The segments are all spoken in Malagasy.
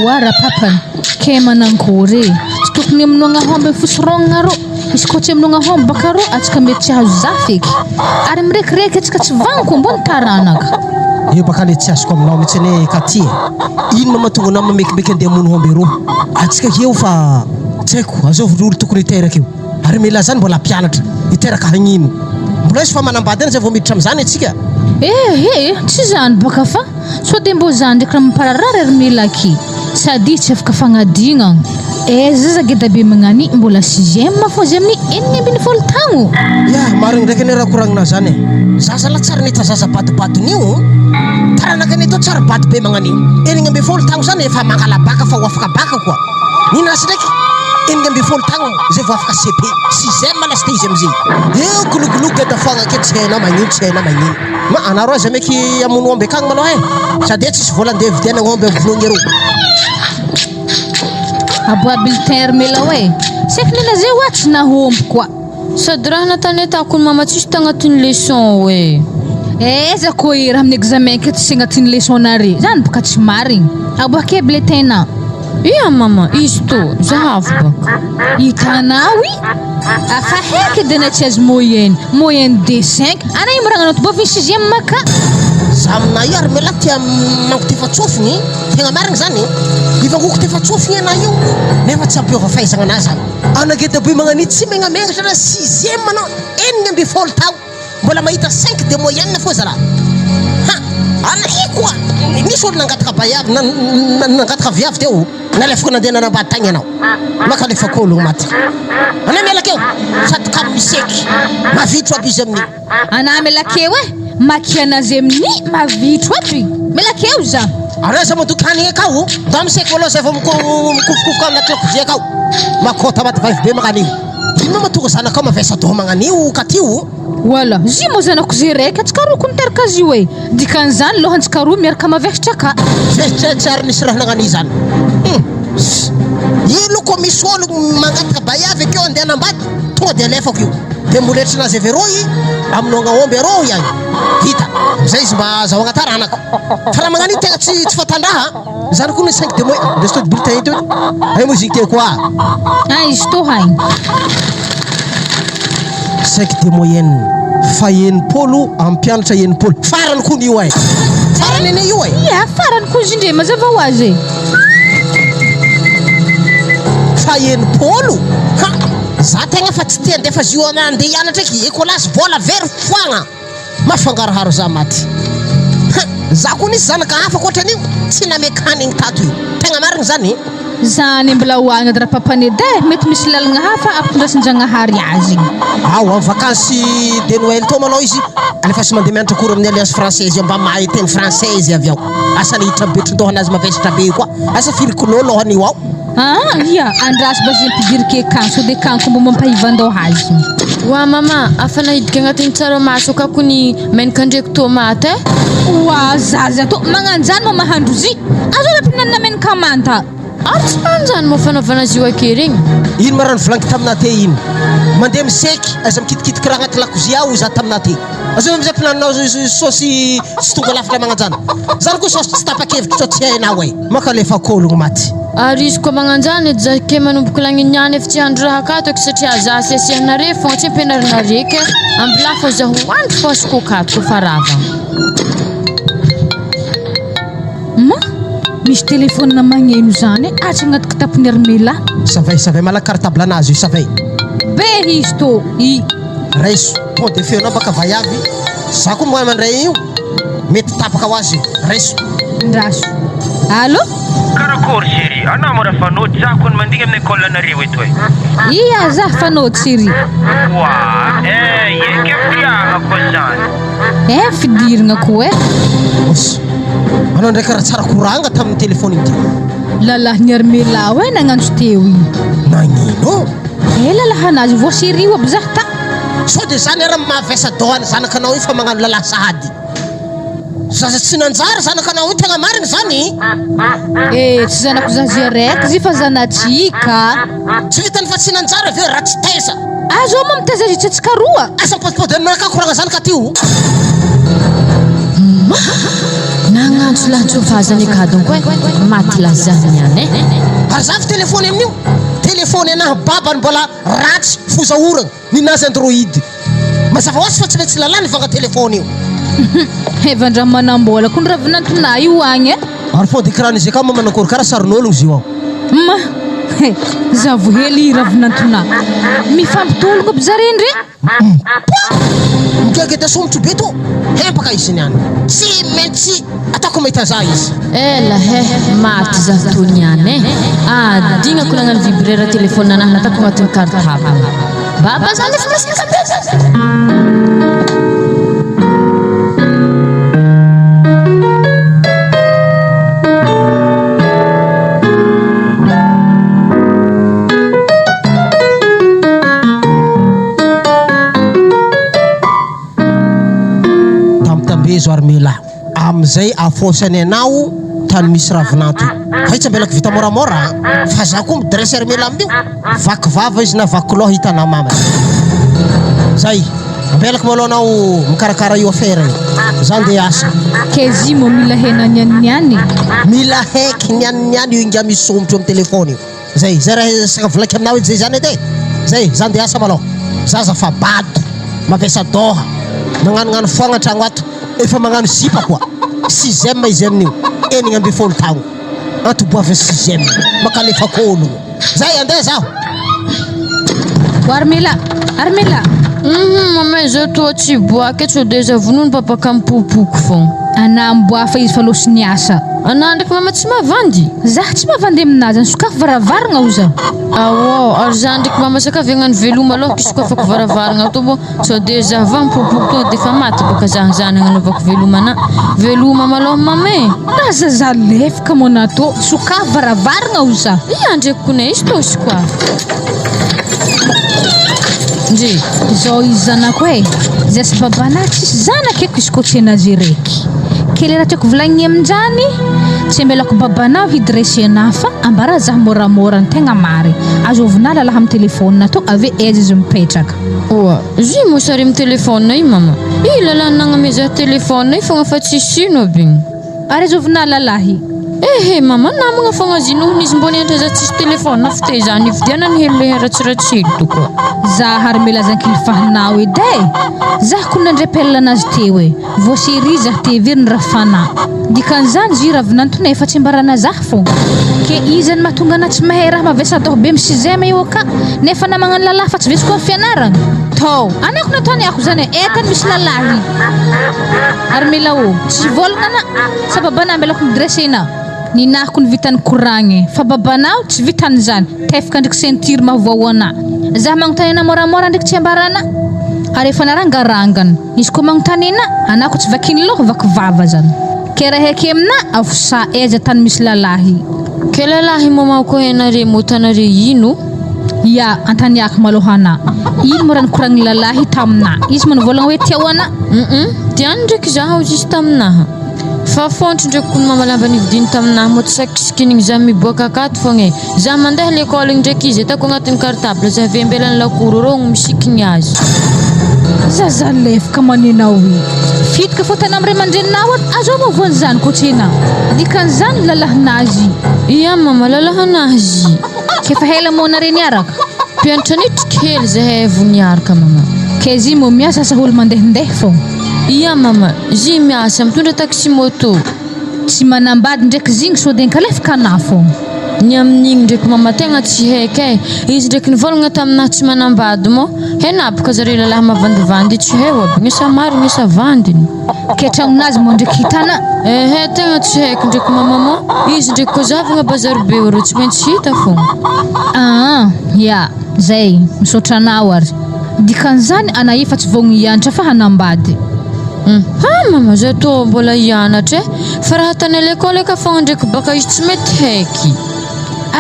Wara papan kema nankore stokny aminogna homba fosorognina ro izy koa aminogna homba karo atsika mety tsy hazo zafeky ary mirekireky atsika tsy vaniko ambony taranaka io baka le tsy azoko aminao mitsy ane katy ino mamatonga anao mamekimeky andeha amono homba ro atsika eo fa tsy haiko azovon'olo tokony hiteraka io ary mila zany mbola mpianatra hiteraka hagnino mbola izy fa manambady any zay vao miditra am'izany atsika tsy zany baka fa so de mbo zany ndraiky raha mampararary ary mila ake sady tsy afaka fagnadigna zaza be magnani mbola 6e fô zay amin'ny 9 tagno marigny ndraiky ane raha koragnina zany zaza la tsara neta zaza badobadon'io taranaka ane atao tsara bady be magnani 9 tagno zany efa mangala baka fa ho afaka baka koa ninasy ndraiky 9 tagno zay vao afaka CP 6e lasy izy amizay gologolo geda fogna ake tsy hainao magnino ma anaro aza meky amono omby akagny malao sady tsisy volan-deha vidiana omby avonogny ero aboaby bulletin mela seky nina zay oatsy nahomby koa sady raha natanetako ny mama tsisy tagnatin'ny leçon za koa raha amin'ny examen ke tsy agnatin'ny leçon nare zany boka tsy marigny aboake bulletin na mama izy to zahavo baka hitanao afa heky dana tsy azo moyenne D5 ana io miragna anao bovin 6e maka zamina io ary mela tia manko tefatsofigny tegna marigny zany ivangoko tefatsofigny ana io nefa tsy ampiova fahaizagna anazy anageda be magnani tsy megnamengatra na 6e anao 9 tao mbola mahita 5 de moyenne fô zala ana i koa nisy olo nangataka bayavy nangataka viavy teo nalefako nandeha nanambady tagny anao maka lefako olo maty ana melakeo sady kamo miseky mavitro aby izy amin'io ana melakeo maky anazy amin'ny mavitro aby melakeo za areza madoky hanigny akao da miseky valoha zay vao mikofokofoka anaty lakozia akao makota maty vaivy be magnanio ino matonga zanakao mavesa do magnanio katio wala zy mo zanako zay raiky atsikaroko miteraka azy io dikan'izany loha antsikaroa miaraka mavesatra ka tsary nisy raha nagnani zany ilo koa misy olo mangataka bayavy akeo andeha anambady tonga de alefako io de moletrina azy avy eroy aminogna omby ero ihany hita zay izy mba zahoagna taranaka fa raha magnanio tegna tsy fatandraha zany koa ny 5 de moy ndesitody bulletin ito ay mo izy teo koa izy to haigny 5 de moyenne fa enimpolo ampianatra enimpolo farany koa nio farany ene io farany koa izy ndre mazava ho azy fa enimpolo za tegna fa tsy tia andefa zio andeha hianatra eky écolasy vola very foagna mafangaroharo za maty za koa nisy zanaka hafa koatran'io tsy namekanigny tato io tegna marigny zany zany mbola hoagna dra papane de mety misy lalagna hafa ampitondrasin-jagnahary azy am vakansy de Noël to malao izy alefa sy mandeha mianatra cours amin'ny alliance française mba mahay teny française avy ao asa nihitra betrondoha anazy mavesatra be koa asa firikolo lohan'io ao andrasy bazy mpidirike kan so de kanko mbo mampahivan-dao azy wa mama afa nahidika agnatin'ny tsaramaso kako ny menaka ndraiky tomate zaza to magnanjany mo mahandro zy azo lampinanina menaka manta ary tsy manjany mo fanaovana azy io ake regny ino marany volaniko tamina te ino mandeha miseky aza mikitikitiky raha agnaty lakozia ao za tamina te azo amizay mpinaninao sosy tsy tonga lafatra magnanjany zany koa sosy tsy tapakevitra so tsy hainao maka lefako ologno maty ary izy koa magnanjany edy zake manomboky lagniniany efa tsy handro raha akato eky satria za asiasianare fogna tsy ampianarinareka ambila fô zaho hoandro fô asoko akato koa fa rava misy telefônina magneno zany atsy agnaty kitapony armela savay malaka cartable anazy io savay be izy to raiso pont de feunao baka vayavy za koa moa mandray io mety tapaka ho azy raiso ndraso allo karakory chéri anao mora fanody za koa mandigny amin'ny école anareo eto za fanody chéri eke fiagna koa zany fidirigna koa anao ndraiky raha tsara koranga tamin'ny telefôny ity lalahiny armela nagnanjo teo nagnino lalahanazy vo chéri aby zah ta so de zany raha mahavesa dohany zanakanao io fa magnano lalahy sahady zaza tsy nanjary zanakanao tegna mariny zany. Tsy zanako zazy araiky zy fa zanatsika. Tsy vitany fa tsy nanjary aveo raha tsy taiza. Azo moa mitaiza izy atsika roa. Asa potipody aminaka koragna zany ka tio. Nagnantso lahatsofazany kadiny koa maty lazany niany Azafy telefony amin'io. Telefony anahy babany mbola ratsy fozaoragna ninazy Android. Mazava hoazy fa tsy maintsy lalany vanga telefony io. Evandra manambola kun ravinantonay io agny. Ary po d'écran-izy ka manakôry karaha sarin'ologno izy io. Ma zavo hely ravinantona. Mifampitoloko aby zareo ndre. Migageda somotro be to. Hempaka izy niany. Tsy maintsy ataoko mahita za izy. Ela maty zato niany dignako nagnano vibrera telefôny anahy natako agnatin'ny cartable. Baba zany efa masika be zany. Tamtambezo Armela. Amizay afosany anao tany misy ravinanto. Fa itsy ambelako vita moramora fa za koa midresse Armela amin'io. Vaky vava izy na vaky loha hitanao mama. Zay ambelako malo anao mikarakara io affaire io. Za ndeha asa. Kezi mo mila hena niany. Mila heky niany io inga misy somotro amin'ny telefony io. Zay raha saka volaky aminao edy zay zany edy. Zay za ndeha asa malo. Zaza fa bado mavesa doha. Magnanognano foagna antragno ato. Efa magnano zipa koa. 6e izy amin'io. 1 taogno. Ato boave 6e. Makalefa kôlogno. Zay andeha zaho. Armela. Mama zao toa tsy boaka tsy deja vonono papa kampopoko fô. Ana mboafa izy fa loso niasa. Ana ndraiky mama tsy mavandy. Zah tsy mavandy aminazy sokafo varavaragna oza. Ary za ndraiky mama sakavy agnano veloma aloha kisokafako varavaragna to bo so deja va mipopoko to defa maty baka zah zany agnanovako veloma veloma maloha mame. Raza lefaka mona to sokafo varavaragna oza. Ia ndraiky kone izy to sikwa. Nje zao izy zanako zay babana tsisy zanaka eko izy koa anazy reky. Kely raha tiako volagniny aminjany tsy amelako babanao hidresse anahy fa ambara zah moramora ny tegna mary. Azovina lalahy amin'ny telefônina to ave aiza izy mipetraka. Zy mo sary amin'ny telefônina io mama. I lalahy nagnameza telefônina io fogna fa tsy sino abiny. Ary azovina lalahy. Mama namagna fogna zinohony izy mbona endra za tsisy telefônina fite zany ividianany hely ratsiratsily toko. Za Armela zankilifahinao edy zah koa nandrepelana anazy teo voaseri zah tevery ny rafana dikan'izany zy ravinantona efa tsy mbarana zah fô ke izany mahatonga anahy tsy mahay raha mavesa doho be misizema io ka nefa namagnano lalahy fa tsy vesiko amin'ny fianarana to anako natony ako zany etany misy lalahy Armela tsy volagna sa babana ambelako midressena ninahako ny vitany koragny fa babanao tsy vitany zany tefaka ndraiky ceinture mahavoahoana zah magnontany ana moramora ndraiky tsy ambarana ary efa narangarangana izy koa magnontany ana anako tsy vakiny loha vaky vava zany ke raha heky amina avosa aiza tany misy lalahy ke lalahy mama ko henare motanare ino ya antaniako malohana ino mo rany koragny lalahy tamina izy mo nivolagna hoe tiahoana tiany ndraiky zaho izy taminaha fa fontry ndraiky kony mamalamba nividiny taminahy mo tsakisikinigny za miboaka akato fogna za mandeha l'école ndraiky izy atako agnatin'ny cartable za ve ambelany lakoro rogno misikigny azy zaza lefaka manenao fitka fotana amire mandreninao azo mavoany zany kotrena dikan'izany lalahinazy ia mama lalahanazy kefa hela monare niaraka pianatra nitriky hely zahay vo niaraka mama ke zy mo miasa sa olo mandehandeha fô ia mama zy miasa mitondra taxi moto tsy manambady ndraiky zigny sôden kalefaka anah fô ny amin'igny ndraiky mama tegna tsy heky izy ndraiky nivolagna taminahy tsy manambady mo henapaka zare lalahy mavandivandy tsy heo aby ngesa mary ngesa vandiny ke tragnonazy mo ndraiky hitana tegna tsy heky ndraiky mama mo izy ndraiky koa zavagna bazary be reo tsy maintsy hita fogna ya zay misotranao ary dikan'izany ana efa tsy vogno hianatra fa hanambady mama za to mbola hianatra fa raha tany à l'école ka fogna ndraiky baka izy tsy mety heky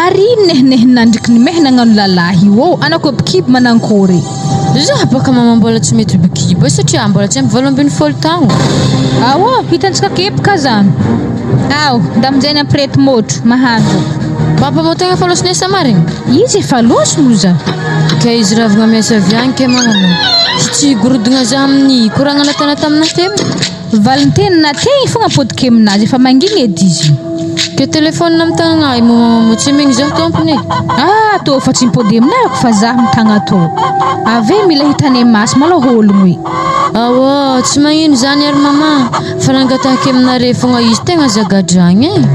ary nehinehinandriky ny mehina agnano lalahy anako bikiby manankory Zaho baka mama mbola tsy mety bikibo satria mbola tsy ampy 18 taogno. Awa, hitantsika kepaka zany. Aw, ndaminjay aprety motro, mahandro. Papa mo tegna falosiny samarigny. Izy efa loso moza. Ka izy ravagna miasa avy agny ke magnano. Tsy gorodogna za amin'ny koragnana tana tamina temy. Valentina tegny fogna podika aminazy efa mangigny edy izy. Ke telefônina amin'ny tagnana mo tsy megny zaho tompony. Ah, tô fa tsy mipody aminako fa zaho mitagna tô. Ave mila hitany masy malôha ologno i. Awa, tsy magnino zany ary mama. Fa nangatahake aminare fogna izy tegna zagadragny e.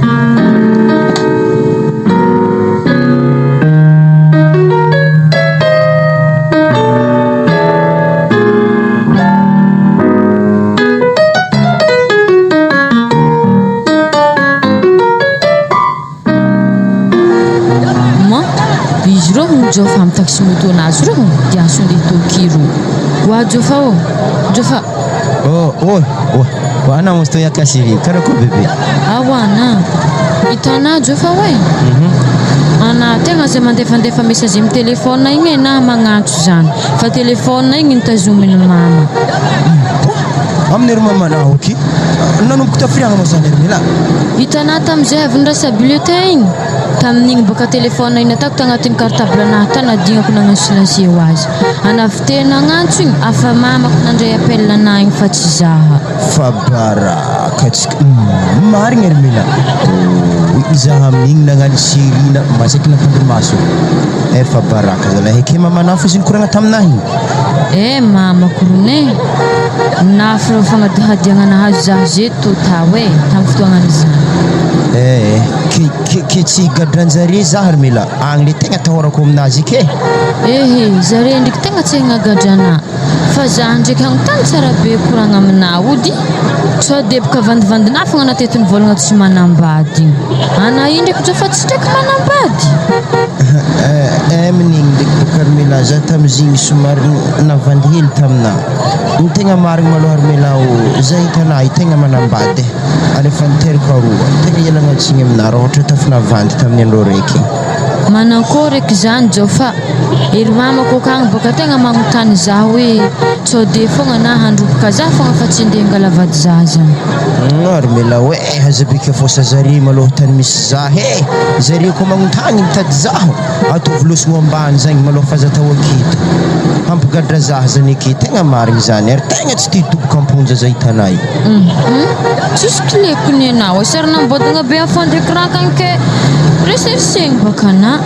Jofa amin'ny taxi moto anazy reo dia ason'ilay tokiro. Wa Jofa ô. Jofa. Wana mosто ya kasiri karako bebe. Awana. Itana Jofa we. Ana tegna zay mandefandefa message amin'ny telefôna igny na magnantso zany. Fa telefôna igny nitazominy mama. Amner mama na oki. Nanomboka tafiriagna mo zany mila. Itana tam'izay avy nirasa bulletin igny. Tamin'igny baka telefôna igny natako tagnatin'ny cartable anahy tanadignako nagnano silencieux ho azy. Anavitena agnantso igny afa mamako nandray appel anahy igny fa tsy zaha. Fa baraka tsika. Marigny ary mila. Izaha amin'igny nagnano sirina masaky nampandromaso. Fa baraka zalahy ke mama nafa izy nikoragna taminahy igny. Mamako rone. Nafra fagnadihadiagna nahazo zaho zay tota hoe tamin'ny fotoagnan'izany. Ke tsy gadranjare zaho ary mila agny le tegna tahorako aminazy ke. Zare ndraiky tegna tsy hagnagadranà. Fa zaho ndraiky hagnontany tsara be koragna aminà ody. Sao de baka vandivandinà fogna natetiny vôlagna tsy manambady igny. Ana io ndraiky Jofa tsy ndraiky manambady. Amin'igny ndraiky baka ary mila za tamizigny somary navandy hely taminà. Ny tegna marigny malôha ary mila za hitanà i tegna manambady. Alefa niteriko aroa. Tegna ialagna tsiny aminà raha ohatra tafinavandy tamin'ny andro raiky. Manankory eky zany Jofa. Ery mamako akagny baka tegna magnontany zaho hoe sao de fogna na handroboka zaho fogna fa tsy ndeha hangalavady zaho zany. Ary mila hoe azabika fosa zare malôha tany misy zaho zare koa magnontany mitady zaho ataovy losogno ambany zagny malôha fa za tao aketo hampigadra zaho zany ake tegna marigny zany ary tegna tsy tia toboka amponja za hitanà io. Tsisy kilekony anao sary nambodagna be amin'ny fond d'écran kagny ke recherchegny baka na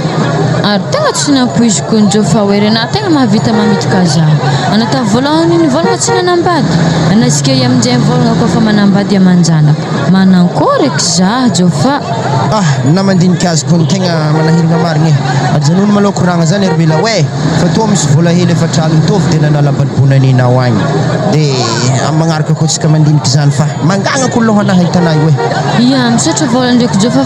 ary tegna tsy nampoiziko ny Jofa hoe rena tegna mahavita mamitika zaho. Anata voalohany ny vôlagna tsy nanambady. Anasika amin'izay vôlagna koa fa manambady amanjanaka. Manankory eky zaho Jofa. Namandinika azy koa ny tegna manahiragna marigny ary zanony malôha koragna zany ary mila hoe fa toa misy vola hely efa trano mitovy dia nanala balibonanenao agny dia magnaraka koa tsika mandiniky zany fa mangagnako lohanahy hitanà io hoe misaotra vola ndraiky Jofa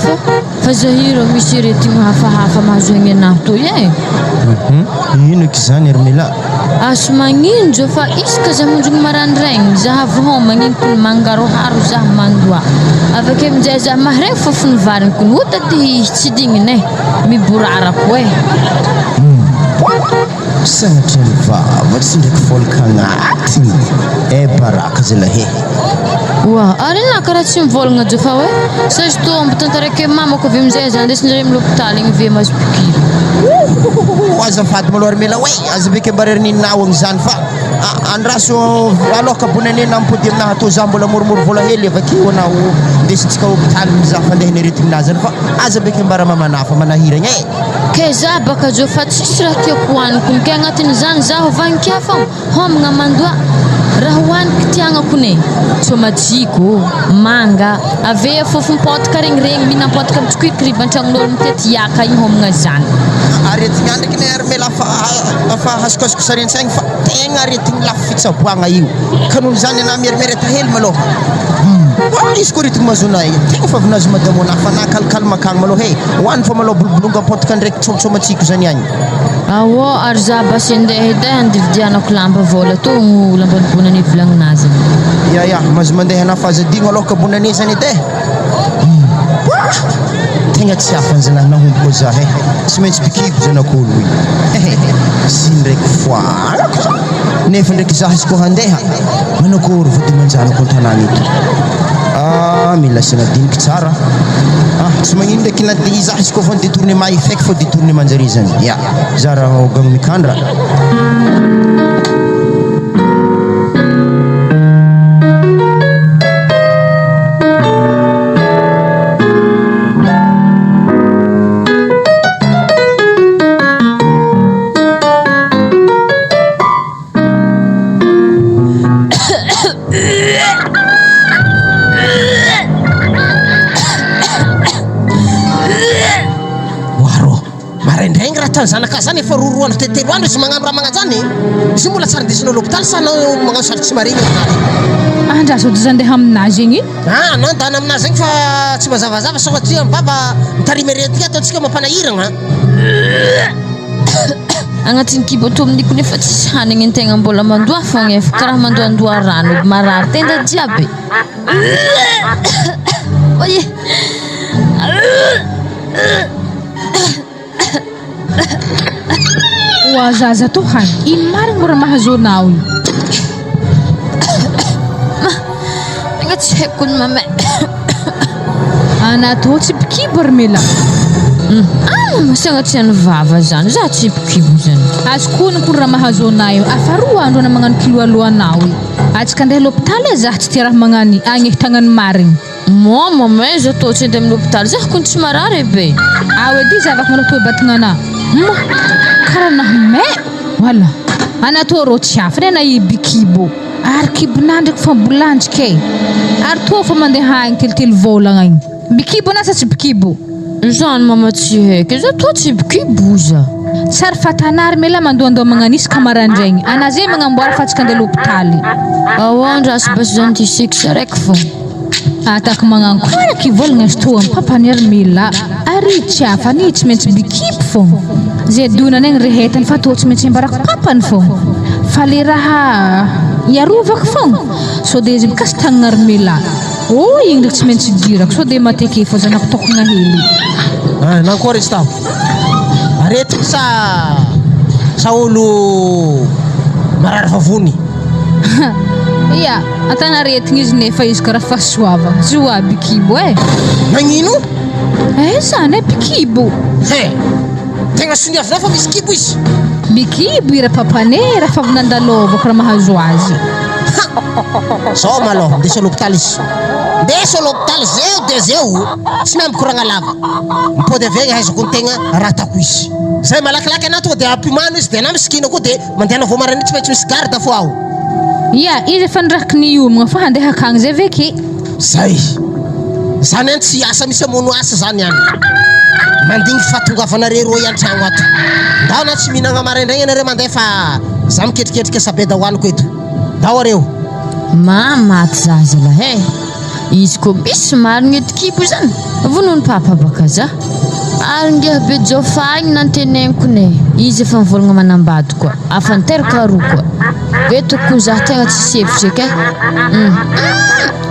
fa zahiro misy retigno hafahafa mahazo agny anahy to ino eky zany ary mila aso magnino Jofa isaka za monjogny marandraigny zaha avy magnino toy mangaroharo zaho mandoa avake aminjay zaho mahare fofony variny kony otady tsy digniny miborarako sanatry ny vavatsy ndraiky volaka agnatiny baraka zalahy Wa, ary na karaha tsy mivôlagna Jofa hoe sady tô ambitantarake mamako avy aminjay za andesinjare amin'ny lopitaly igny ve mahazo pikiro. Azafady malôha ary mila hoe azabeke mba rerininao agny zany fa andraso alohaka bonanena ampody aminahy atô za mbola moromoro vola hely avakeo anao ndesintsika hôpitaly mizaha fandehany aretignazy any fa azabeke mba raha mamana fa manahiragna ke za baka Jofa tsisy raha tiako hoaniko ke agnatin'izany zaho vankia fogna homagna mandoa raha hoaniky tiagnako ne tomajiko manga ave fofompotaka regny minampotaka mitsikiriky riban-tragnon'olo mitety iaka igny homagna zany aretigny ndraiky ne ary mela fa hasokasoko sarensaigny fa tegna aretigny lafo fitsaboagna io ka noho zany anah mierimereta hely malôha izy koa retigny mazonay tegna fa avinazo madamo anah fa nakalkalma akagny malôha hoany fa malôha bolobolonga ampotaka ndraiky tsômatsômatsiko zany agny awo ary za basy andeha edy andividianako lamba vola to lambanibonany volagnin'azy mazo mandeha anah fa azadigno alohaka bonane zany edy tegna tsy afan'zay nahombo za tsy maintsy bikibo zanak'olo sy ndraiky foanako nefa ndraiky za izy koa handeha manakory vody manjanako an-tanàna eto mila sinadiniky tsara tsy magnino ndraiky na za izy koa fa détournement effect fa détournement manjary zany ya za raha ogagno mikandra zanaka zany efa roroandro tetelo andro izy magnano raha magnajany izy mbola tsara ndesinao l'hôpital sa magnano sary tsy marigny aminazy andrasody za andeha aminazy igny nandana aminazy igny fa tsy mazavazava satria mibaba mitarimy aretika ataontsika mampanahiragna agnatin'ny kibo to amin'iko nefa tsisy hanigny an-tegna mbola mandoa fogna efa karaha mandoandoa rano marary tenda jiaby oye wazaza to hany ino marigny mora mahazo anao io tegna tsy haiko ny mamay anato tsy bikibo ary mela masagna tsy any vava zany za tsy bikibo zany azokony kory raha mahazo anao io afaroa andro ana magnano kilo alohanao io atsika andeha l'hôpital za tsy tia raha magnany agny tagnany marigny mamay za to tsy andeha amin'ny l'hôpital za kony tsy marary be edy zavako mana to batagnana karaha nahomay wala anato rô tsy afany ana i bikibo ary kibonà ndraiky fambolandrika ary to fa mandeha agny telotelo volagna igny bikibo ana sa tsy bikibo zany mama tsy haiko za to tsy bikibo za tsary fatanary mela mandoandoa magnano isaka marandraigny ana zay magnamboara fa atsika andeha l'hôpitaly awandrasy basy zany tisika sa raiky fô atako magnankoara kivolagna izy to ampapany ary mela ary tsy afany tsy maintsy bikibo fogna zay donany agny rehetany fa to tsy maintsy ambarako papany fogna fa le raha iarovako fogna so de izy mikasy tagnana ary mela igny ndraiky tsy maintsy dirako so de mateke fô zanako tokogna hely nankory izy tao aretika sa olo marary vavony ia atana retigny izy nefa izy karaha fahasoavagna joa bikibo magnino zany bikibo tegna soniavinao fa misy kibo izy bikibo ira papane raha fa avy nandalovako raha mahazo azy so malôha ndesa l'hôpital izy ndesa l'hôpital zeo de zeo tsy mahay mikoragna lava mipody avy agny ahaizako ny tegna raha atako izy zay malakilaky ana tonga de ampimano izy de ana misikina koa de mandehana vo marany tsy maintsy misy garde fo aho ia izy efa niraky niomagna fa handeha akagny zay veke zay zany any tsy asa misy amono asa zany any mandigny fahatongavanare ro an-tragno ato ndao na tsy mihinagna maraindraigny anare mandeha fa za miketriketrika sabeda hoaniko eto ndao areo maty zaza la izy ko misy marigny edy kibo zany vonony papa baka za ary ngeha be jofagny nantenegniko ne izy efa mivolagna manambady koa afa niteraka roa koa be tokony za tegna tsy sefitry eky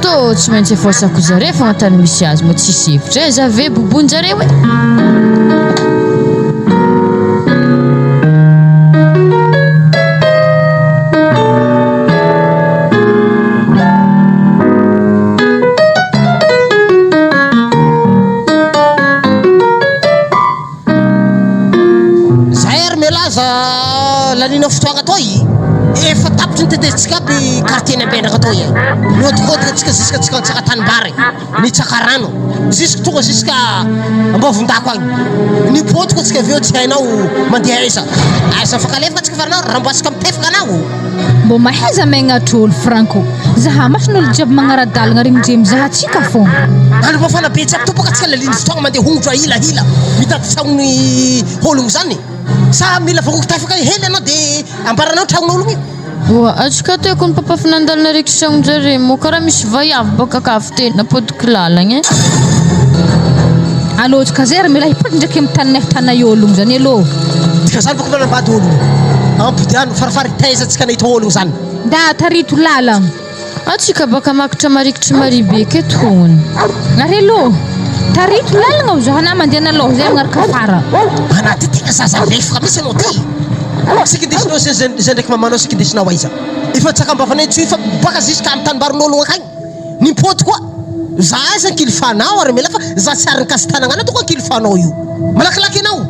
to tsy maintsy efosako zare fogna tany misy azy mo tsy sefitry za ve bobonjare lanina fotoagna toy efa tapitry ny tetezitsika aby quartier-ny ambenaka toy mihodikotika tsika ziska tsika tsaka tanimbary nitsaka rano ziska tonga ziska ambavondako agny nipotiko tsika aveo tsy hainao mandeha aiza aiza fakalefaka tsika faranao raha mbo asika mitefaka anao mbo mahaiza megnatr'olo franco zaha masin'olo jiaby magnaradalagna regny jemy zaha tsika fogna ano mba fanabetsaka to baka tsika laliny fotoagna mandeha hongotro ahilahila mitady tragnony ologno zany sa mila vangoko tafaka hely anao de ambaranao tragnon'olo igny atsika teko ny papa finanandalina reky sagnonjare mo karaha misy vaiavy baka kafy teny napodiky lalagna alotsika zay raha mila hipody ndraiky amin'ny tanineftana ologno zany alo tika zany baka manambady ologno ampidiano farafary taiza tsika nahita ologno zany da tarito lalagna atsika baka makitra marikitry maribe keto hognony ary alo Tarik lalagna zahana mandeha naloha zay magnaraka fara. Anaty tegna zaza lefoka mihitsy anao ty. Sikindesinao zay ndraiky mamanao sikindesinao aiza. Efa tsakambavana tsy fa baka ziska amin'ny tanibarin'olo akagny. Nimpôty koa. Za aiza ny kilifanao ary mela fa za tsy ary nikasy tanagna toko kilifanao io. Malakilaky anao.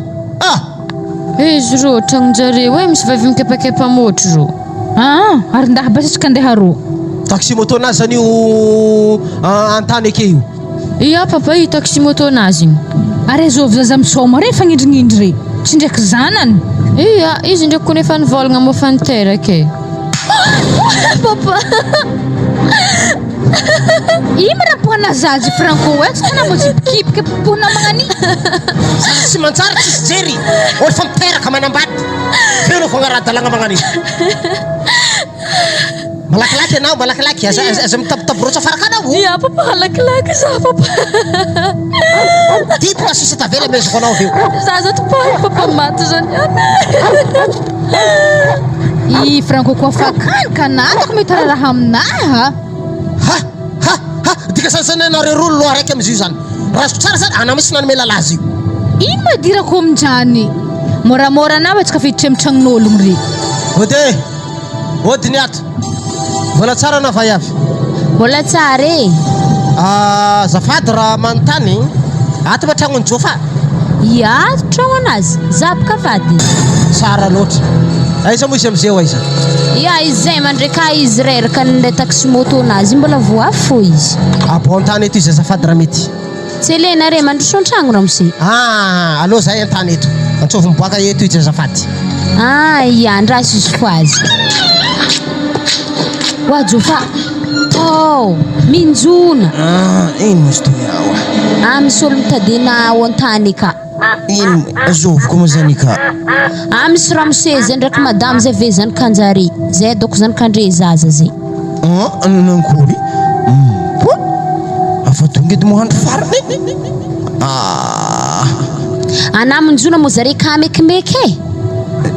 Izy ro tragnon-jareo misy vavy mikepakepa motro ro. Ary ndaha basitsika andeha ro. Taxi moto nazy zany io antany ake io. Iya papa io taxi moto nazy igny. Ary azovy zaza misôma re fagnindrignindry re. Tsy ndraiky zanany. Iya, izy ndraiky koa nefa nivolagna mofany teraka. Papa. Imo raha pohana zazy Franco West kana mo zipikipika pohana magnani. Sy mantsara tsisy jery. Olo fa miteraka manambady. Feno fagnara-dalagna magnani. Malakilaky anao, malakilaky. Aza mitabotaborotsy afara kanao. Iya papa, malakilaky za papa. Ty pôa sisa tavela mezoko anao aveo. Zaza topoa papa maty zany. I Franco koa fakany kanatako mety raha aminaha. Dika sasany anareo roa loha raiky amizio zany. Rasiko tsara zany ana misy nanomela lazy io. Ino madirako aminjany? Moramora anao atsika fiditra amin'ny tragnon'ologno re. Ode. Odiny ato. Mbola tsara na vaiavy. Mbola tsara e. Zafady raha manontany. Ato ba tragnony Jofa? Ia, tragno anazy. Zapaka vady. Tsara loatra. Aiza mo izy amizeo aiza? Ia, izy zay mandreka izy reraka nindray taxi moto anazy mbola voafo izy. Abo antany eto izy azafady raha mety. Tsy elena re mandroso an-tragno ramose. Allo zay antany eto. Antsovy miboaka eto izy azafady. Ia, andraso izy fo azy. Wa Jofa. Oh, minjona. Ino mos toy awa? Misy olo mitadina ao an-tany ka. Ino azoviko mo zany ka? Misy ramose zay ndraiky madame zay ve zany kanjary. Zay doko zany kandre zaza zay. Nankory? Afa tonga edy mohandro farany. Ana minjona mo zare ka mekimeky e.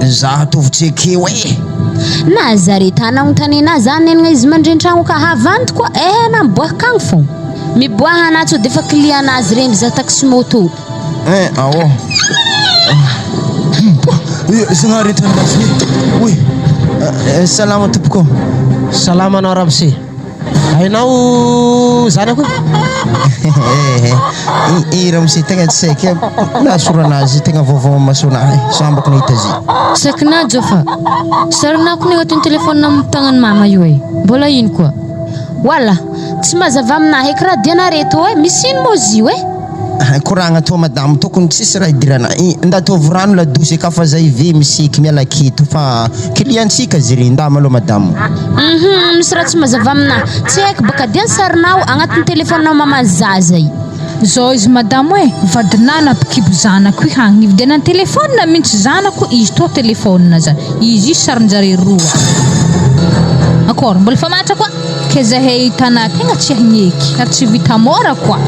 Za tovitsy akeo e. Na zare tanagnotany na zany nenagna izy mandrentragno ka havandy koa na miboaka agny fô. Miboaha anazy defa client anazy reny za taxi moto. Awo. Zanare tanazy. Oui. Salama tompoko. Salama anao ramose. Hainao zanako? Ramose tegna tsy saika. Nasoranazy tegna vaovao masonahy. Sambako nahita izy. Sakina Jofa. Sarinako ny agnatin'ny telefônina amin'ny tagnan'ny mama io e. Mbola ino koa? Wala, tsy mazava aminahy eky raha dianareto e. Misy ino mo zio e? Koragna to madame tokony tsisy raha idirana. Ndatovy rano la dosy ka fa zay ve misiky miala kito fa clientsika ziry ndama lo madame. Misy raha tsy mazava aminahy. Tsy haiko baka diany sarinao agnatin'ny telefônina mama zaza io. Zao izy madame hoe vadinana pikibo zanako io hagny nividiana telefônina mihitsy zanako izy to telefônina zany. Izy sarinjare roa. Akôry mbola fa matra koa. Ke zahay hitana tegna tsy hagneky ary tsy vita mora koa.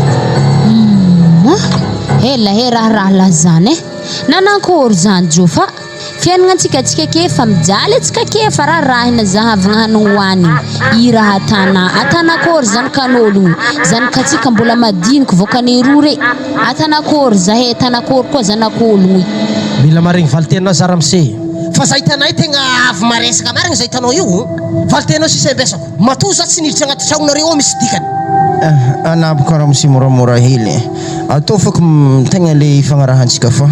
Hela raha lazany e. Nanankory zany Jofa. Fiainagna antsika ke fa mijaly antsika ke fa rahahina zahavagna hanigny i raha atanakory zany kan'ologno zany katsika mbola madiniky vokany roa re atanakory zahay atanakory koa zanak'ologno. Mila marigny valitenao za ramose. Fa zay tanay tegna avy maresaka marigny zay tanao io. Valitenao sisa besako. Matoa za tsy niditra agnaty tragnonareo misy dikany. Anaboko raha msi moramora hely. Atao fako tegna le ifagnarahantsika fa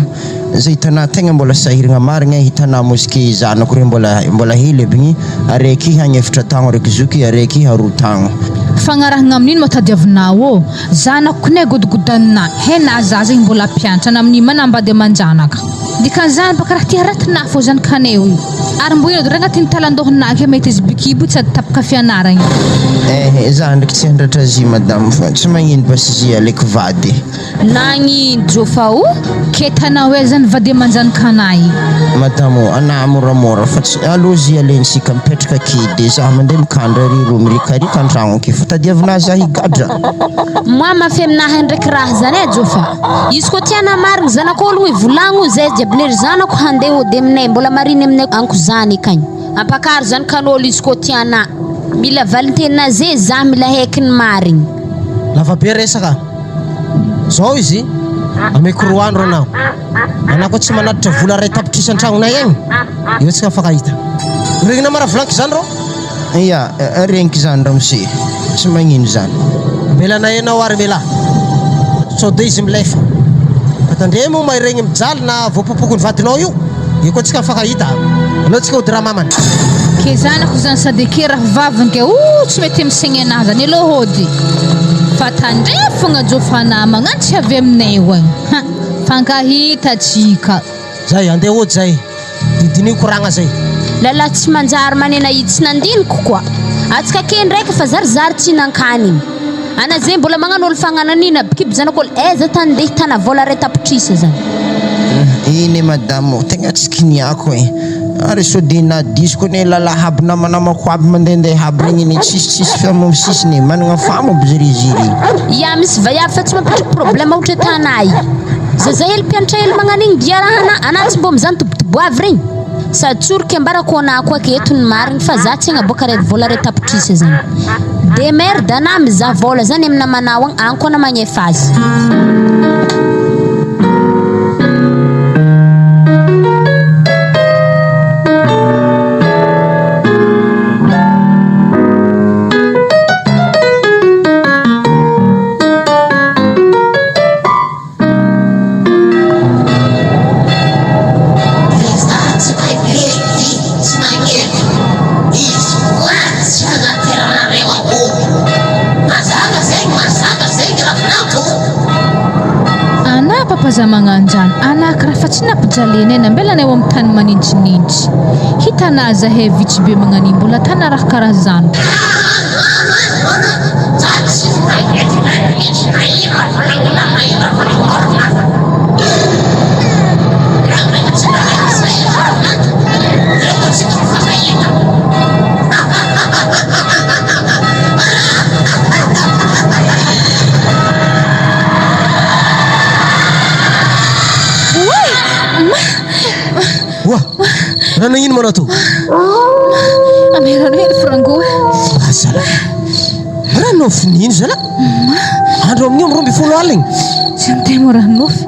zay tana tegna mbola sahiragna marigna hitana mosky zanako re mbola hely bigny araiky hagny efatra tagno araiky zoky araiky haroa tagno. Fagnarahagna amin'ino matadiavinao zanako ne godogodana hena zaza igny mbola piantra na amin'ny manambady amanjanaka. Dikan'izany baka raha tia ratina fô zany kaneo io. Ary mbo ino raha agnatin'ny talandohanake mety izy bikibo tsy tapaka fianaragna. Za ndraiky tsy handratra zy madame fa tsy magnino basy zy alaiky vady. Nagny Jofa o? Ketana hoe zany vady amanjanakanahy. Madame ana moramora fa tsy alo zy alentsika mipetraka kedy za mandeha mikandra ry ro mirikarika antragno ake fa tadiavina za higadra. Moi mafy aminahy ndraiky raha zany e Jofa. Izy koa tiana marigny zanak'ologno ivolagno zay jiaby lery zanako handeha ody aminay mbola mariny aminay anko zany kany. Ampakaro zany kan'olo izy koa tiana. Mila valintena zay za mila haiky ny marigny. Lava be resaka. zao izy ameko 3 andro anao anako tsy manatitra vola ray tapitrisy an-tragnonay agny io tsika fakahita regny namara volaniko zany ro ia regniko zany ramose tsy magnino zany belanay anao ary mela sao de izy milefa fatandre moa mahiregny mijaly na voapopoko ny vadinao io koa tsika fakahita aleo tsika hody raha mamany ke zanako zany sady ke raha vaviny ke tsy mety misegny anazy zany aloha hody fa tandre fogna jofana magnano tsy avy aminay hoagny fankahita tsika zay andeha hody zay didinio koragna zay lala tsy manjary manena id tsy nandiniko koa atsika ke ndraiky fa zarizary tsy nankaniny ana zay mbola magnano olo fagnananina bikiby zanako olo eza tany deha hitana vola ray tapitrisa zany iny madamo tegna tsy kiniako ary so de na disco ne lalahy aby namanamako aby mandehandeha aby regny iny tsisitsisy fiamamsisiny managna famo aby ziriziry ia misy vaiavy fa tsy mampitry problème ohatra tanay zazay hely mpianatra hely magnan'igny diarahana anaty mbo mizany tobotoboavy regny sady tsoroky ambarako anako aky eto ny marigny fa za tsy agnaboaka ray vola ray tapitrisa zany de merde ana mizaha vola zany amina manao agny anko ana magnefa azy za magnano zany anaka raha fa tsy nampijalena ena mbela anay ao amin'ny tany manintsinintsy hitana zahay vitsy be magnani mbola tana raha karaha zany Rana ino mana tu? Amerano hely frango. Asala. Rano finin zala. Andro amin'io am'roa ambin'ny folo aligny. Tsy mitemo ranonofy.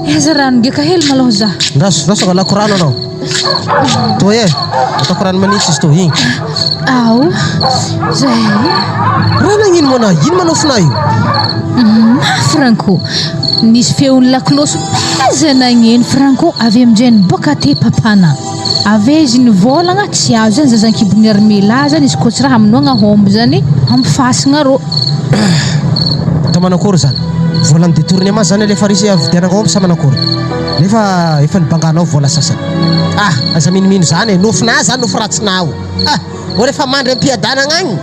Eza rano ngeka hely malao za. Ndaso galako rano anao. Toy ataoko rano manitsy izy to igny. Ao. Zay. Rano ino mana? Ino manofina io? Franco. Nisy feon'ny laklosy pezana gneny Franco avy amin'izay niboaka te papana. Avy izy nivolagna tsy azo zany zazan-kibony armela zany izy koa tsy raha aminoagna homby zany amifasagna rô. Tamanakory zany. Volany détourné ma zany le farisy avidianako homby sa manakory. Nefa efa nibanganao vola sasany. Aza minimino zany nofina zany nofi ratsinao. O rehefa mandry am-piadanagna agny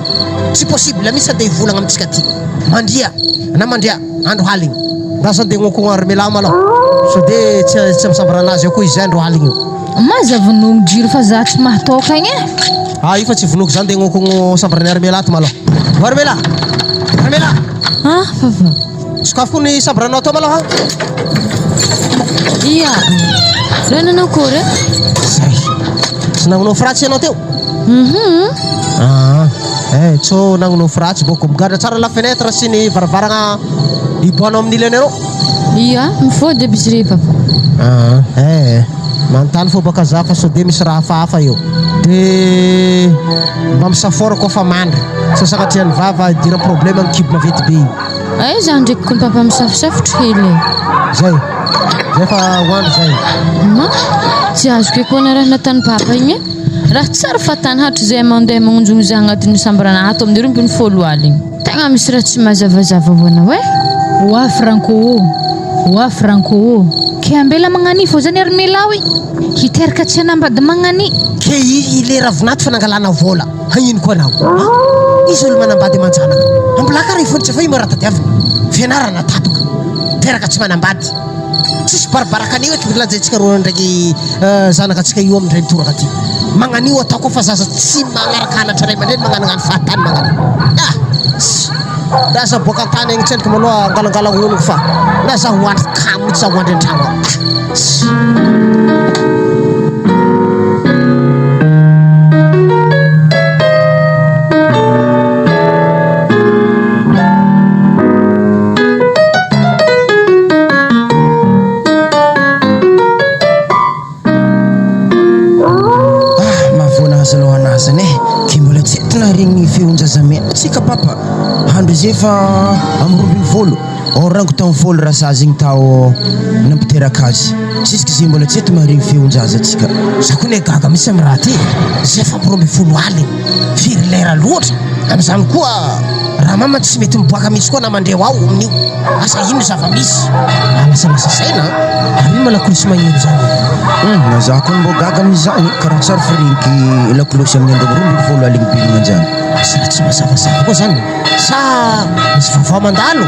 tsy possible mihitsy andeha hivolagna amintsika ty. Mandria na mandria andro haligny. Ndasa andeha gnokogna armela malao. So de tsy misambara anazy eo koa izy andro haligny io. Maza vonono jiro fa za tsy mahatoka igny io fa tsy vonoko zany de gnokogno sambarany armela ato malao. Armela. Armela. Fava. Sakafo ny sambaranao to malao ha? Ia. Renanao kory? Zay. Tsy nagnonao fratsy ianao teo? Tsô nagnonao fratsy boko migadra tsara la fenêtre sy ny varavaragna iboanao amin'ny ilany anao. Ia, mifody aby izy rehefa. Manontany fô baka za fa so de misy raha hafahafa eo. De mba misafora koa fa mandry. Sasakatria ny vava dira problème amin'ny kibo mavety be io. Za ndraiky koa ny papa misafosafotry hely. Zay fa hoandro zay. Tsy azoko koa na raha natany papa igny. Raha tsara fatany hatry zay mandeha magnonjogno za agnatin'ny sambarana ato amin'ny 20 aligny. Tegna misy raha tsy mazavazava hoanao Wa Franco. Ke ambela magnani fô zany armelao hiteraka tsy anambady magnani. Ke ile ravinaty fa nangalana vola. Hagnino koa anao? Izy olo manambady manjanaka. Ambolaka ray fonitra fa io maratadiavina. Fianarana tatoka. Teraka tsy manambady. Tsisy barabaraka anio eky milanjaitsika roa ndraiky zanakatsika io amindray mitoraka ty. Magnanio ataoko fa zaza tsy magnaraka anatra ray aman-dreny magnanognano fahatany magnanio. Lasa boaka antany agny tsendriky maloha angalangala olo fa na za hoandry kamo tsy za hoandry an-tragno. feonjazamena tsika papa handro izy efa am'rombiny volo rango tamin'ny volo raha sazy igny tao nampiteraka azy jusque izy mbola tsy eto maharegny feonjaza atsika za koa ne gaga misy amin'ny raha ty zay fa am'rombiny folo aly firy lera loatra am'izany koa raha mama tsy mety miboaka misy koa na mandreo ao amin'io asa ino zava-misy alasa masasaina ary ino malakolosy magnero zany na za koa mbo gaga amin'izany karaha tsara fireniky lakolosy amin'ny andromirombiny folo aligny bilina anjany sa tsy mazavazava koa zany sa misy vavao mandalo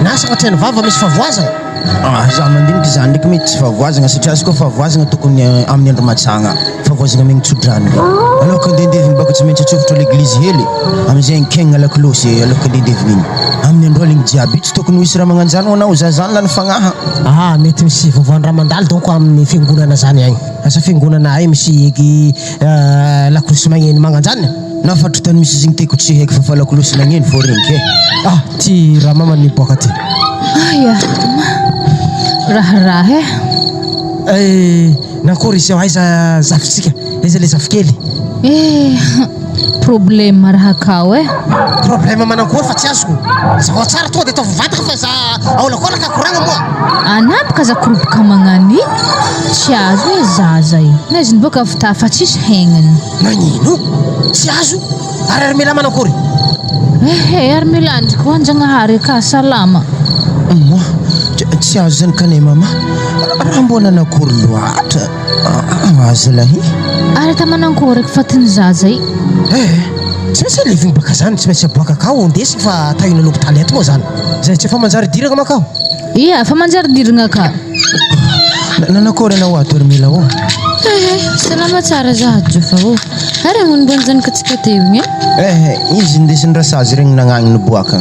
na sagnatria ny vava misy favoazana za mandiniky zany ndraiky mety tsy favoazana satria azy koa favoazana tokony amin'ny andro matsagna favoazana amigny tsodrany aloka andendeviny baka tsy maintsy atsofotra l'église hely amizay nkegna lakolosy aloka andendeviny igny amin'ny andro aligny jiaby tsy tokony misy raha magnanjany hoanao za zany lany fagnaha mety misy vavaon-draha mandalo donc amin'ny fiangonana zany agny asa fiangonana ay misy lakolosy magneny magnanjany na fatro tany misy izy igny teko tsy haiky fa lakolosy nagneny fô regniky ty raha mama niboaka ty aya raha nakory izy ao aiza zafitsika izy le zafikely problème raha akao problème manankory fa tsy azoko zaho tsara tonga de ataovy vantaka fa za aolakolaka koragna moa anapaka za korobaka magnany tsy azo zaza i na izy niboaka avy ta fa tsisy hainany magnino tsy azo ary ary mila manakory ary mila andrika hoanjagnahary ka salama moi tsy azo zany kane mama raha mbona nakory loatra azo lahy ary ta manankory fatiny zaza i tsy maintsy alevigny baka zany tsy maintsy aboaka akao ondesy fa tahina l'hôpitaly eto moa zany zay tsy efa manjary diragna makao ia fa manjary diragna ka nanakory anao ato ary mila salama tsara zahajo fa ary agnonibonjany katsika teo igny izy ndesiny rasazy regny nagnagny niboaka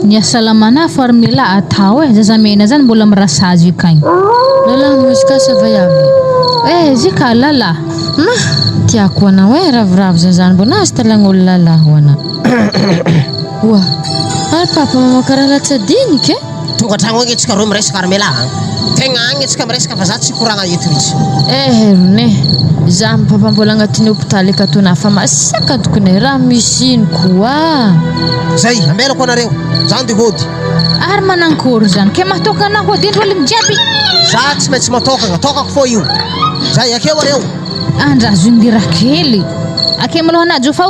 niasalamana fa ary mila atao zazamena zany mbola mirasazy akagny lalahy moizy ka sava avy izy ka lalahy tiako anao ravoravo zazany mbona azy talagn'olo lalahy hoana oa ary papa mama karaha latsadiniky tonga tragno agny atsika roy miresaka armela tegna agny atsika miresaka fa za tsy koragna eto mihitsy rone za papa mbola agnatin'ny hôpitaly akatona fa masaka tokony raha misy ino koa zay ambelako anareo zany de hody ary manankory zany ke mahatokana hody indro aligny jiaby za tsy maintsy matokagna tokako fô io zay akeo areo andrazo indira kely ake maloha anajo fa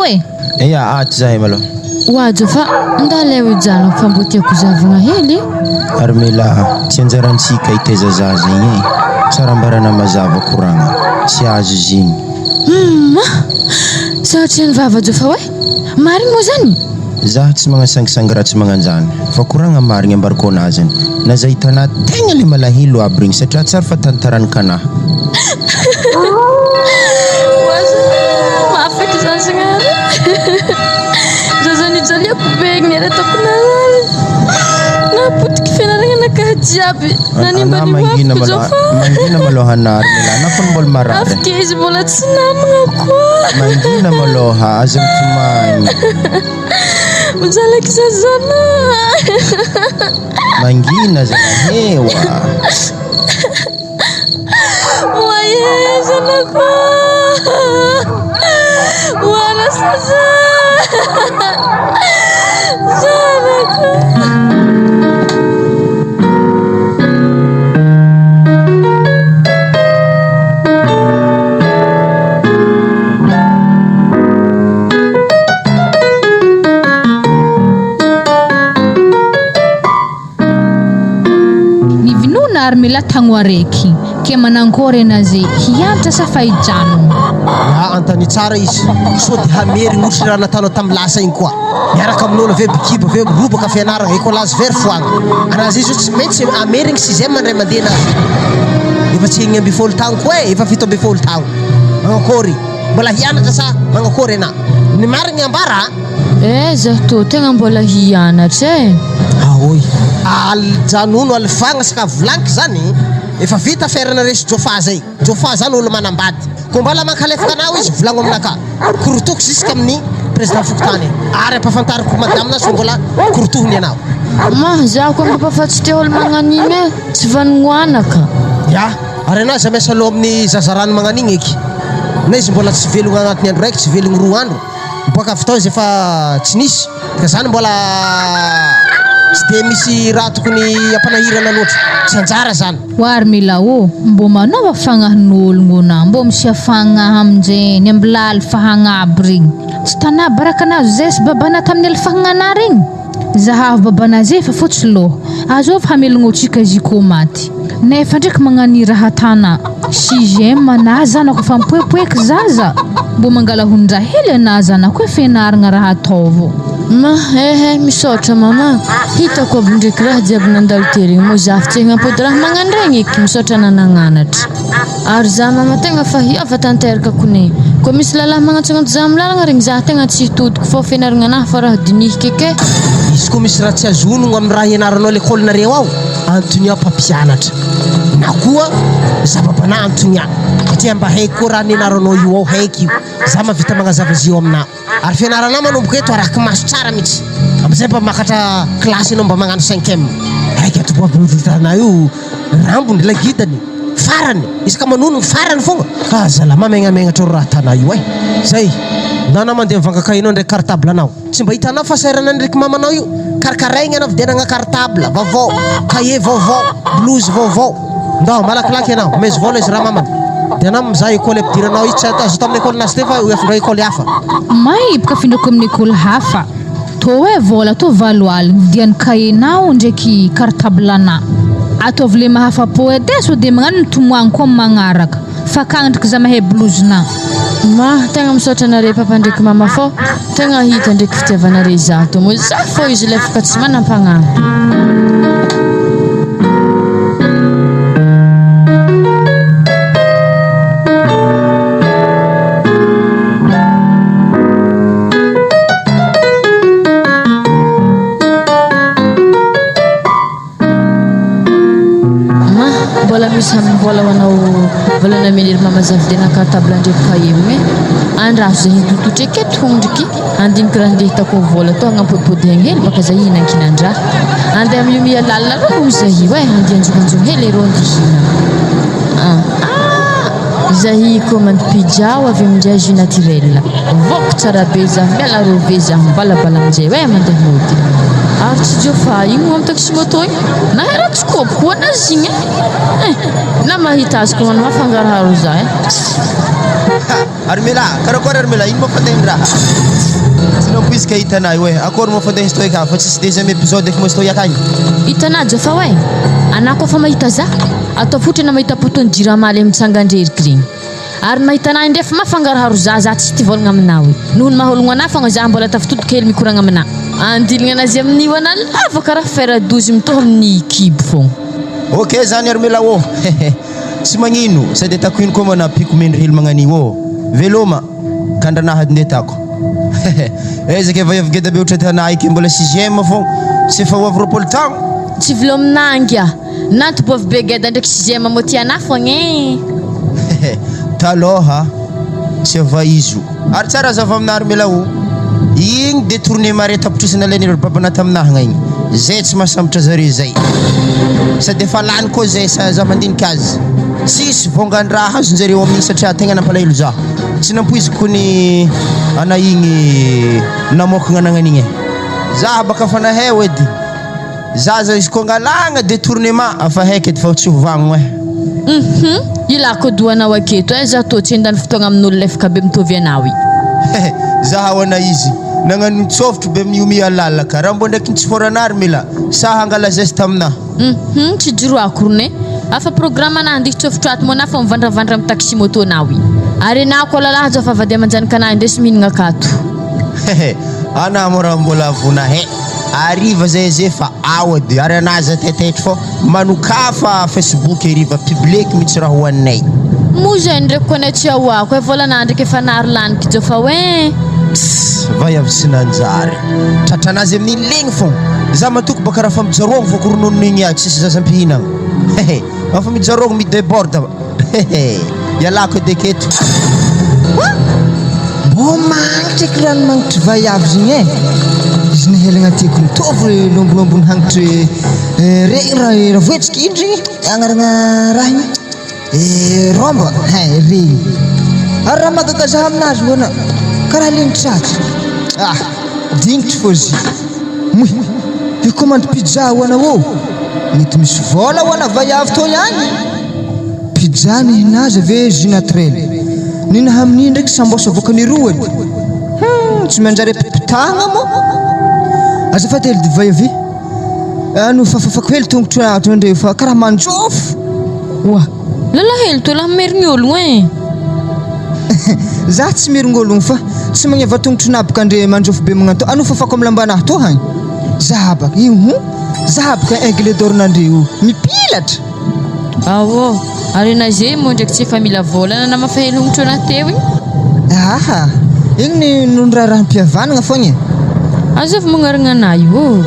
aty zahay maloha oajo fa ndaleo ijano fa mbo tiako zavagna hely ary mila tsy anjarantsika hitaiza zaza igny tsara mbarana mazava koragna tsy azo izy igny satria ny vavajo fa marigny moa zany za tsy magnasangisangy raha tsy magnanjany fa koragna marigny ambarako anazany na za hitanà tegna le malahelo aby regny satria tsara fa tantaraniky anahy mafaky zazagnary zazany jaliako begny ary ataoko napotiky fianaragna nakahy jiaby mangina maloha anary mila nafany mbola marary afaka izy mbola tsy namagna koa mangina maloha aza mitomagny mijalaky zazana mangina zanahewa moye zanako wala sasa zanako ary mila tagno araiky ke manankory anazy hianatra sa fahijanony antany tsara izy so de hamery nosy raha nataonao tamin'ny lasa igny koa miaraka amin'olo ave bikiba ave mirobaka fianaragna eko lazy very foagna anazy izy io tsy maintsy amerigny 6e mandray mandeha nazy efa tsy igny 12 tagno koa efa 17 tagno manankory mbola hianatra sa manankory ana ny marigny ambara zaho tô tegna mbola hianatra ahoy aljanono alifagna saka vlanky zany efa vita ferana resy jofa zay jofa zany olo manambady ko mbala mankalefaka anao izy volagno aminaka korotoko jusque amin'ny président fokotany ary ampafantariko madame so mbola korotohony anao zaho koa mampafatsy te olo magnanigny tsy vanognoanaka ary anao za miasa loha amin'ny zazarano magnanigny eky na izy mbola tsy velogna agnatin'ny andro raiky tsy velogny 2 andro Boaka fotoana zay fa tsy nisy ka zany mbola tsy de misy raha tokony ampanahirana loatra tsy anjara zany. Wary mila mbo manao fagnahin'ologno na mbo misy afagnaha aminjeny ambilal fahagnaby regny tsy tana barakanazy zay sy babana tamin'ny alfahagnana regny zahavy babana zay fa fotsy loha azovy hamelogno tsika izy ko maty nefa ndraiky magnani raha tana sixième na zanako fa mipoepoeky zaza mbo mangala hundra hely ana zanako fianaragna raha ataovo ma misaotra mama hitako avy ndraiky raha jiaby nandalo tery mo zafy tsy hagnapody raha magnandregny eky misaotra nananganatra ary za mama tegna fa hiava tanteraka kone ko misy lalahy magnantsagnanto za amin'ny lalagna regny za tegna tsy hitodiko fô fianaragna anahy fa raha dinihiko eke izy koa misy raha tsy azonogno amin'ny raha ianaranao lekôlinareo ao antonia mpampianatra na koa zava-bana antonia satria mba haiko koa raha nianaranao io ao haiky io za mavita magnazava izy io aminao ary fianarana manomboka eto araky maso tsara mihitsy amizay mba makatra klasy anao mba magnano 5e haiky atoboabitanao io rambony lagidany farany izy ka manono farany fogna ka zalama megnamegnatra raha tana io zay nana mandeha mivangakainao ndraiky cartable anao tsy mba hitanao fa sairana ndraiky mamanao io karakaraigny anao vidianagna cartable vaovao cahier vaovao blouse vaovao ndao malakilaky anao mezy vola izy raha mamana dia anao mizaha école ampidiranao io tsy azo tamin'ny école nasy te fa efindra école hafa maibaka findrako amin'ny école hafa to hoe vola to valo aligny vidian'ny cahier-nao ndraiky cartable ana ataovy le mahafapo edy so dia magnano tomoagny koa magnaraka fa kagny ndraiky za mahay blouse-na ma tegna misaotra nare papa ndraiky mama fô tegna hita ndraiky fitiavanare za to mo za fô izy lefaka tsy manam-pagnahy mbola misy mbola hoanao volana meniry mama zavidena cartable ndraiky kahier andraso zay hintototra eketo hondriky andiniky raha ndeha hitako vola to agnampodipody hegny hely baka za hihinan-kinandraha andeha amiomia lalina roa zahi andeha anjoganjogny hely ero andihina zahi commande pizza avy aminjay jus naturel voko tsara be za miala rove za mibalabala aminjay mandeha mody ary tsy dio fa igny mo amin'ny taxi moto igny na heratsikopo koa anazy igny na mahita azy ko manao mafangaraharo za Armela karakory Armela ino mafandeha raha tsy nampoizika hitanay hoe akory mafandeha izy toy ka fa tsisy deuxième épisode efa mosy toy akagny hitanajy fa hoe anao koa fa mahita za atao fotrana mahita potony jiramaly amitsangandreriky regny ary mahita anahy ndefa mafangaraharo za tsy ty volagna aminao noho ny mahologno anahy fogna za mbola tafitotoka hely mikoragna aminahy andiligna anazy amin'io ana lava karaha fer 12 mitoha amin'ny kibo fogna ok zany Armela tsy magnino sady atako ino koa mana piko mendry hely magnanio veloma kandranahy ndeha tako ezaka efa evageda be ohatra tanay ke mbola 6e fogna tsy efa hoavy roapolo tagno tsy velominangy nato bovy be geda ndraiky 6e moty anahy fogna taloha tsy avaizo ary tsara azava aminah Armela igny détourné mare tapitrisana lenir babana taminahagna igny zay tsy mahasambatra zare zay sady efa lany koa zay za mandinika azy tsisy vongan-draha azonjareo amin'igny satria tegna nampalahelo za tsy nampoiziko ny ana igny namokagna anagnan'igny za baka fa nahay edy za izy koa ngalagna détournement afa haiky edy fa tsy hovagno ilako doanao aketo za to tsy endany fotoagna amin'olona efaka be mitovy anao zaho ana izy nagnano tsofotro be miomia lalaka raha mbo ndraiky tsy foranary mila sa hangala geste aminahy tsy jiroako rone afa programme anahy andihy tsofotro ato mo na fa mivandravandra amin'ny taxi moto nao ary anao koa lalahy zao fa vady amanjanaka anahy ndesy mihinagna akato ana mo raha mbola vonahe ariva zay fa awady ary anazy tetetry fô manokafa Facebook eriva public mihitsy raha hoaninay moza ndraiky koa tsy ahoako volana ndraiky efa nary laniky jo fa hoe vai avy sy nanjary tratranazy amin'iny legny fogna za matoko baka raha fa mijarogno vao korononony igny ahy tsisy zazam-pihinagna afa mijarogno midéborde ialako edy aketo mbo magnitry eky rano magnitry vai avy zegny izy nahelagna tiako mitovy lombolombono hagnitry regny raha voetsika indry agnarana raha igny romba regny ary raha magagazaha aminazy loana karaha leny tratsy. Dinitry fô zy. Moy, commande pizza ho anao ô. Mety misy vola ho ana vaiavy tô ihany. Pizza nihinazy ave jus naturel. Nina amin'iny ndraiky sambosa voakany roany. Tsy manjary pipitagna mo. Azafady hely divay avy. No fafafako hely tongotro andreo fa karaha manjofo. Oa, lalahelo tô laha merigny ologno e. Za tsy merigny ologno fa tsy magneva tongotro nabaka andre manjofo be magnanto. Fafako amin'ny lambanahy tô hagny. Zahabaka, zahabaka aigle d'ornandreo mipilatra. Awo, arena zay mo ndraiky tsy efa mila volana na mafahelongotro na teo igny. Igny ny raha-mpihavanagna fogna e. Azovy magnaragna anahy io.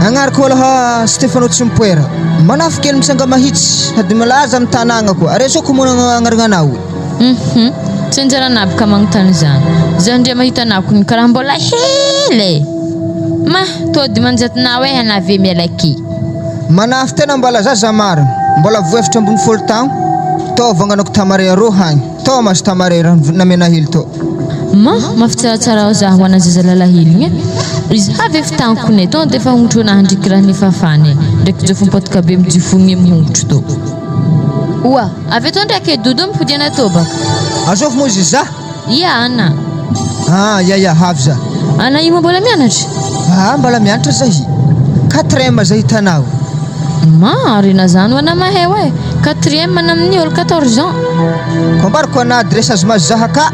Agnarako aloha Stefano Tsimpoera. Manafo kely mitsanga mahitsy sady malaza amin'ny tanàgna koa. Aresoko mona agnaragna anahy. Tsy anjara nabaka magnotany zany. Za ndray mahita anako ny karaha mbola hely. Tody manjatinao e hanave mialaky. Manafo tena mbala zaza marina. Mbola voefitra ambony 10 taogno. Tô vanganako tamare aroa hagny. Tô mas tamare raha namena hely tô. Mafitsaratsara zaho ho ana zaza lalahely igny. Izy avy efa tankony tô dia efa hongotro anahy ndriky raha ny fafany. Ndraiky jofo mipotaka be mijofogny mihongotro tô. Oa, avy tô ndraiky dodo mipodiana tô baka. Azofo mo izy za? Ia ana. Ya havy za. Ana io mbola mianatra? Mbola mianatra zahy. 4e zahy hitanao. Arena zany ho ana mahay hoe. 4e mana amin'ny olo 14 ans. Kombariko ana adresse mazy zaha ka.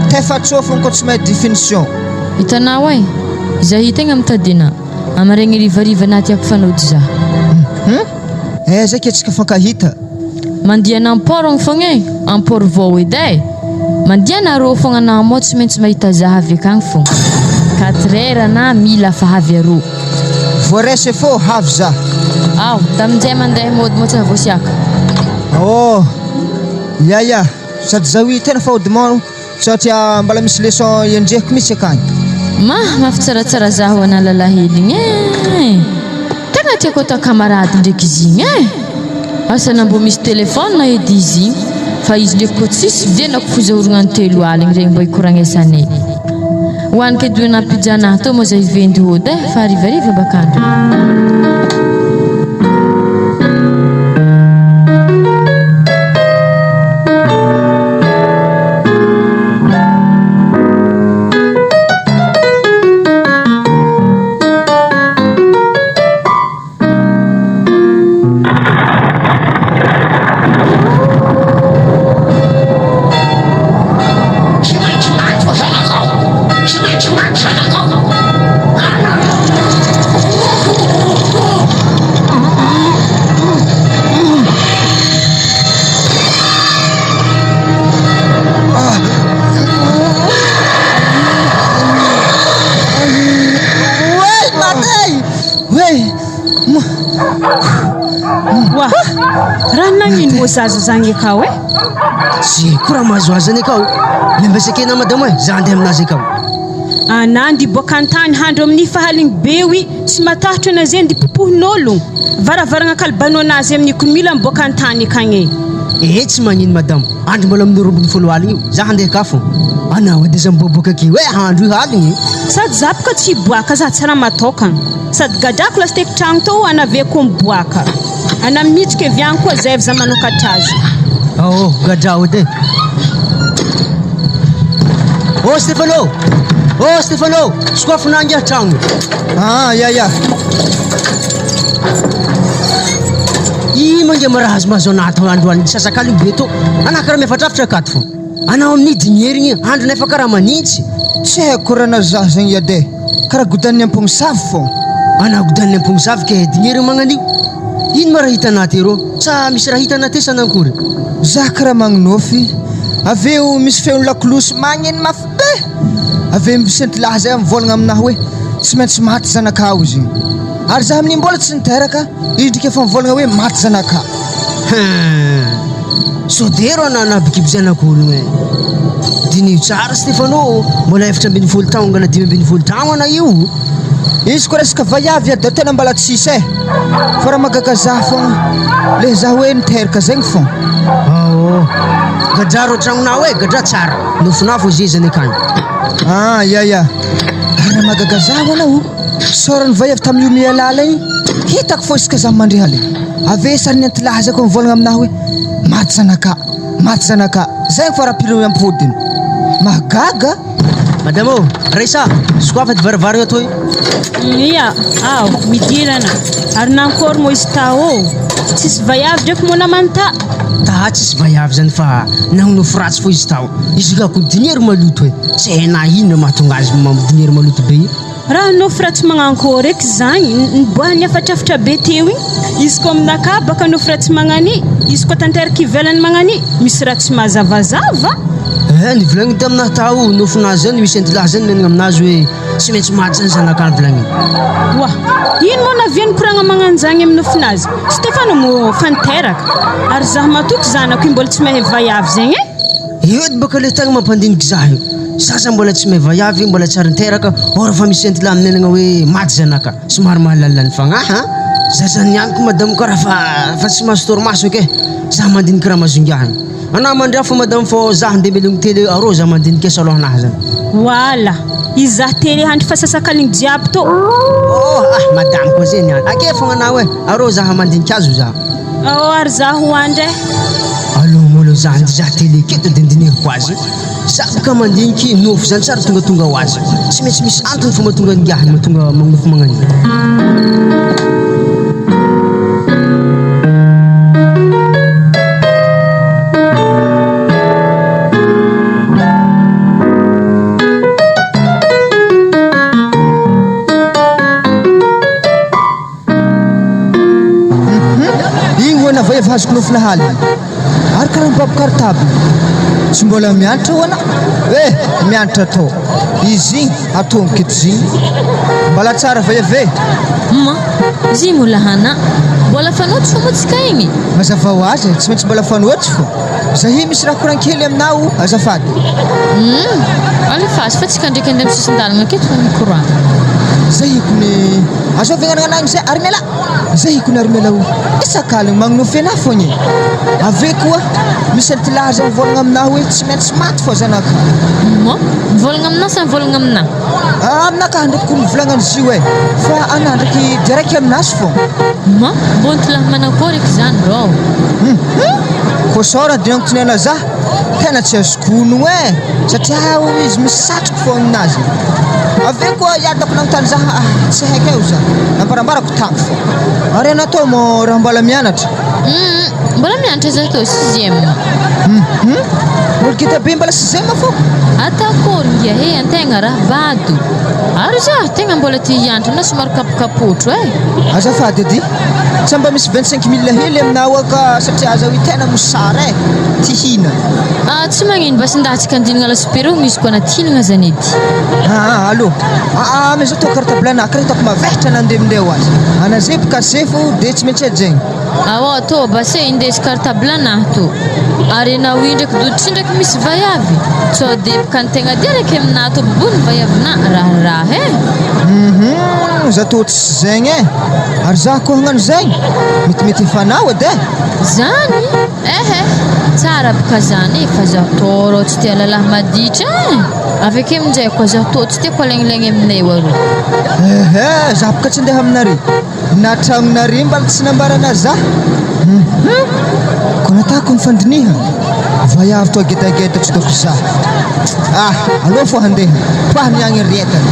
Tefatsofony ko tsy mahay définition. Hitanao e. Zahy tegna mitadina. Amaregny rivariva naty ako fanody zaho. Zay ketsika fankahita. Mandiana amporogno fogna e. Amporo vao edy e. Mandiana ro fogna na mo tsy maintsy mahita zaha avy akagny fogna. 4 heures na mila fa havy aroa. Voaresy fô havy za. Tamin'izay mandeha mody mo tsy avosiaka. Ya. Sady zaho tena fa odimano satria mbala misy leçon iandrehako mitsy akagny. Mafitsaratsara zaho ana lalahely igny e. Tegna tiako atao kamarady ndraiky izy igny e. Asa nambo misy telefôna edy izy igny. Fa izy ndraiky ko tsisy vidianako fozahorogna ny 3 aligny regny mba hikoragnesanay. Hoaniko edoina pizza nahy tô mo zay vendy hody e. Fa arivariva bakandro. Zaza zagny akao e? Sy kora mazoazany akao. Lembesakena madamo e, za andeha aminazy akao. Anandy boaka antany handro amin'ny fahaligny be wi tsy matahatra na zay ndi popohin'olo. Varavaragna kalbanao anazy amin'ny konmila boaka antany akagny e. Tsy magnino madamo. Andro mbola amin'ny 20 aligny io. Za andeha ka fô. Anao ade za miboaboaka akio e handro io aligny. Sady zapaka tsy boaka za tsara matokana. Sady gadrako lasiteky tragno tô anaveko miboaka. Ana mitsika viany koa zay za manokatra azy. Gadrao edy. Stefano, sokafona angia tragno. Ya. Mangia marahazo mazo anato androany sasakali be tô. Ana karaha miafatrafitra akato fô. Anao amin'ny dinierigny andro nefa karaha manintsy. Tsy haiko raha na zaho zagny ade. Karaha godan'ny ampongisavy fô. Ana godan'ny ampongisavy ke dinierigny magnan'io. Ino ma raha hitanao ty rô? Sa misy raha hitanao ty sanankory? Za karaha magnonofy. Aveo misy feon'ny lakolosy magneny mafy be. Aveo misenty lahy zay mivolagna aminahy hoe tsy maintsy maty zanakao izy. Ary za amin'iny mbola tsy niteraka. Izy ndrika efa mivolagna hoe maty zanaka. Sodero ana bikiby zanak'ologno e. Dinio tsara Stefano. Mbola efatra ambin'ny 10 taogno na 5 ambin'ny 10 taogno ana io. Izy ko resaka vaiavy ade tena mbala tsisy e. Fa raha magagazaha fogna le za hoe niteraka zegny fogna. Gadra tragnonao gadra tsara. Nofona fo zezany akany. Ya. Ara magagazaho anao. Sorany vaiavy tamin'io mialala igny. Hitako fo isika zaho mandrehaly. Avesany ny antilahazako mivolagna aminahy hoe maty zanaka. Zay fa rapiro ampivodiny. Magaga. Madamo, Raisa, sokafa ty varavara ato io. Ia, midirana. Ary nankôry moa izy tao. Tsisy vaiavy ndraiky moa namanta. Tsisy vaiavy zany fa nagnonofo ratsy fo izy tao. Izy kako diniero maloto hoe. Tsy na ino mahatonga azy diniero maloto be io. Raha nofo ratsy magnankôry eky zany. Niboahany afatrafatra be teo igny. Izy ko aminaka baka nofo ratsy magnani. Izy ko tanteraka ivelany magnani. Misy ratsy mazavazava. Nivolagny taminahy tao nofona zany misy antilahy zany menagna aminazy hoe tsy maintsy maty zany zanakany volagny. Wah, ino moa naviany koragna magnanjagny amin'ny nofinazy? Stefano mo fanteraka. Ary zaho matoky zanako io mbola tsy mahay vaiavy zegny Io edy baka le tagna mampandiniky zaho io. Sasa mbola tsy mahay vaiavy, mbola tsara niteraka, ora fa misy antilahy menagna hoe maty zanaka. Somary mahalalany fagnahy. Za zany aniko madamo karaha fa tsy mahazo torimaso ke. Zaho mandiniky raha mazongiahany. Ana mandra fa madame fo zaho ndeha melogno tele aroza mandiniky salohanahy zany. Wala, izaho tele handry fa sasakaligny jiaby to. Madame ko zeny any. Ake fogna na hoe aro zaho mandiniky azo zaho. Ary zaho andre. Allo molo zaho ndizaho tele keto dindiniko azy. Zaho ka mandiniky nofo zany tsara tonga ho azy. Tsy maintsy misy antony fo mahatonga ngiahy mahatonga magnofo magnani. Vaiavy hazoko nofona haly. Ary karaha mibaby cartable. Tsy mbola mianatra hoana? Mianatra tô. Izy igny atao mikitizigny. Mbala tsara vaiavy. Izy mola hana. Mbola fanoatry fo motsika igny. Mazava ho azy, tsy maintsy mbola fanoatry fo. Zahi misy raha korankely aminao azafady. Alefasy fa tsika ndraiky andeha misisindalagna aketo fa mikoragna. Zahi kony azo vignanana zay armela. Zahi kony armela o. Isakaligny magnofy anahy fogny. Ave koa misy antilahy zay mivolagna aminahy hoe tsy maintsy maty fo zanaka. Mivolagna aminahy sa mivolagna aminahy? Aminakahy ndraiky kony mivolagna izy io fa anahy ndraiky direct aminazy fo. Mbô antilahy manakôry eky zany rô. Ko sora dinako tinena za tena tsy azoko honogno satria izy misy satroko fo aminazy. Ave koa iadako nagnontany za tsy haiko eo za nambarambarako tango fo. Ary anatao mo raha mbola mianatra? Mbola mianatra za tô sixième. Olo kita be mbola sixième fo? Atakôry ngia antegna raha vado. Ary za tegna mbola tia hianatra na somary kapokapotro Azafady edy. Tsy mba misy 25 000 hely aminao ka satria aza hoe tena mosara ty hina. Tsy magnino basi ndatsika andinagna la supérieur misy koa anaty hinagna zany edy. Allô. Mais zao tô cartable anahy karaha hitako mavehatra nandeha mindeha ho azy. Anazebo kasefo dia tsy maintsy ajegny. Tô base indesy cartable anahy tô. Ary anao io ndraiky doditry ndraiky misy vaiavy. Sao debaka ny tegna diraka aminahy tô bobony vaiavina raharaha Za tô tsy zegny Ary za koa hagnano zegny metimety efanao edy Zany? Tsara baka zany fa zaho tô rô tsy tia lalahy maditra Aveke aminjay koa zaho tô tsy tiako alaignilaigny aminay arô. Zaho baka tsy andeha aminare. Na tragnonare mbala tsy nambarana za. Koa natako mifandiniha. Vaiavy toa gedageda tsy toko za. Alô fo handeha. Toahany agny retany.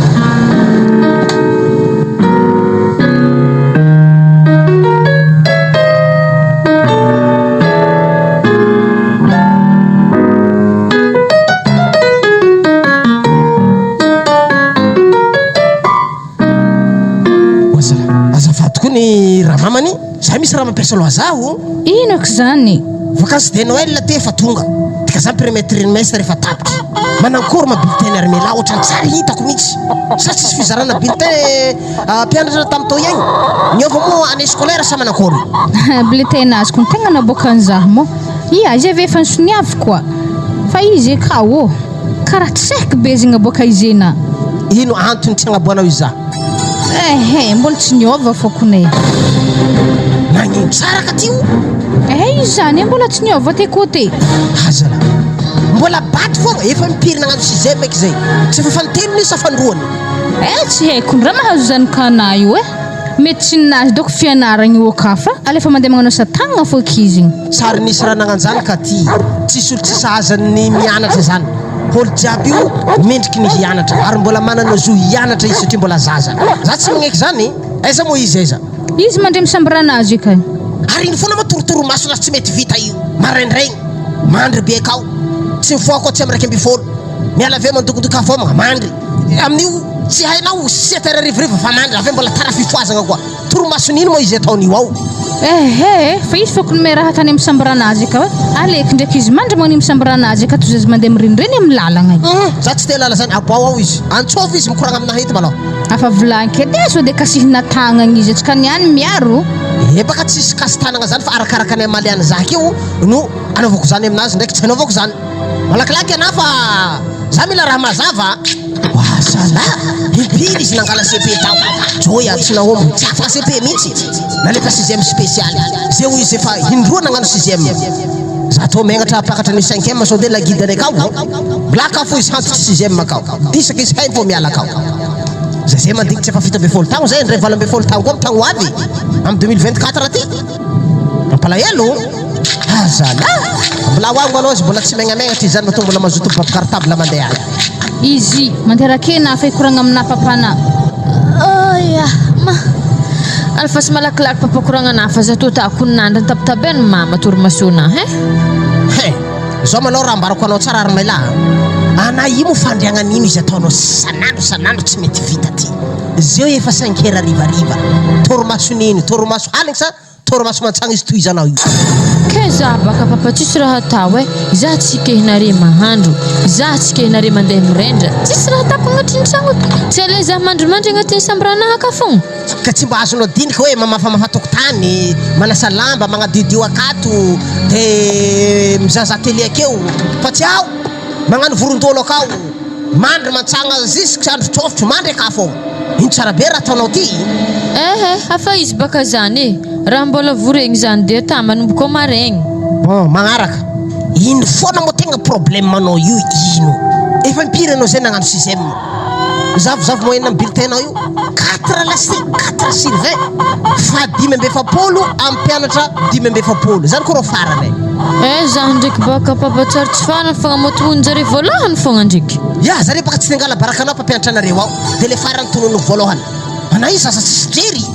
Mamany, za misy raha mampiasa loha zaho. Ino ak zany? Vakansy de Noël te fa tonga. Tika za trimestre efa tapitra. Manankory ma bulletin armela ohatrany tsara hitako mihitsy. Sa tsisy fizarana bulletin mpianatra tamin'tao ihany. Niova moa année scolaire sa manankory. Bulletin azoko ny tegna naboaka an'izaho mo. Izy ave efa nisoniavy koa. Fa izy ka karaha tsy haiko be izy naboaka izy ena. Ino antony tsy agnaboanao izy za? Mbola tsy niova fô konay. nagnino tsara ka tio izany mbola tsy niova te côté hazala mbola baty foagna efa mipirina agnano 6e meky zay tsy efa fantelo ny safandroany tsy haiko ny raha mahazo zany kana io mety tsy ninazy doko fianaragny io akafa alefa mandeha magnano asa tagnana fo kizy igny tsary nisy raha nagnanjany ka ty tsisy olo tsy sahazany mianatra zany olo jiaby io mendriky ny hianatra ary mbola manana zo hianatra izy satria mbola zaza za tsy magneky zany aiza moa izy aiza izy mandre misambranazy ka ary iny foana matorotoro maso na tsy mety vita io maraindraigny mandry be akao tsy mifoako tsy am'raiky amby folo miala aveo mandokondoka fomagna mandry amin'io tsy hainao 7 rivorivo fa mandry aveo mbola tara fifoazagna koa toromason'ino moa izy ataon'io ao fa izy foko nome raha tany misambranazy ka aleky ndraiky izy mandry magnany misambranazy ka toy izy mandeha mirenireny amin'ny lalagna za tsy te lala zany abao ao izy antsôvy izy mikoragna amina hety malao afa volanky edy so de kasihina tagnagna izy atsika niany miaro baka tsisy kasy tanagna zany fa arakaraka ny amaliany zaka io no anaovako zany aminazy ndraiky tsy anaovako zany malakilaky ana fa za mila raha mazava wasala impiry izy nangala CP tao joya tsy nahomo tsy afaka CP mihitsy nalefa 6e spécial zay ho izy efa indroa nagnano 6e za to megnatra apakatra ny 5e sao de la guide akao blaka fo izy hantitry 6e akao isaky izy hainy fo miala akao zay mandigny tsy efa fita ambin'ny folo tagno zay ndray 7 ambin'ny folo tagno koa mitagno avy am 2024 ty mampalahelo azala mbola hoagno aloha izy mbola tsy megnamegnatra izy zany mahatonga mbola mazoto cartable mandeha izy manterakena fa ikoragna amina papana alfa sy malakilaky papakoragna anafa za to taako ninandra ny tabitabeny mama torimasona zao malao raha ambarako anao tsara ary maila ana io mo fandriagnan'ino izy ataonao sanandro tsy mety vita ty zeo efa 5 heures rivariva torimason'ino torimaso haligny sa torimaso mantsagna izy toy izy anao io ke za baka papa tsisy raha atao za tsy kehinare mahandro za tsy kehinare mandeha mirendra tsisy raha atako agnatin'ny tragno tsy ale za mandrimandry agnatin'ny sambranaha ka fogna ka tsy mba azonao diniky hoe mamafamafa tokotany manasa lamba magnadiodio akato de mizaza télé akeo fa tsy ao magnano vorondolo akao mandry mantsagna jusque andro trofotro mandry aka fogna ino tsara be raha ataonao ty afa izy baka zany raha mbola voregny zany de ta manomboka maregny bon magnaraka ino foana mo tegna problème manao io ino efa mpiry anao zay nagnano 6e zavozavo moyenne amin'ny bulletin-nao io 4 lasy 4 sur 20 fa 5 am mpianatra 5 zany koa rô farany za ndraiky baka papa tsara tsy farany fagnamotohony zare voalohany fogna ndraiky ya zare baka tsy nangala barakanao mpampianatra anareo ao de le farany tonono voalohany ana io zaza tsisy jery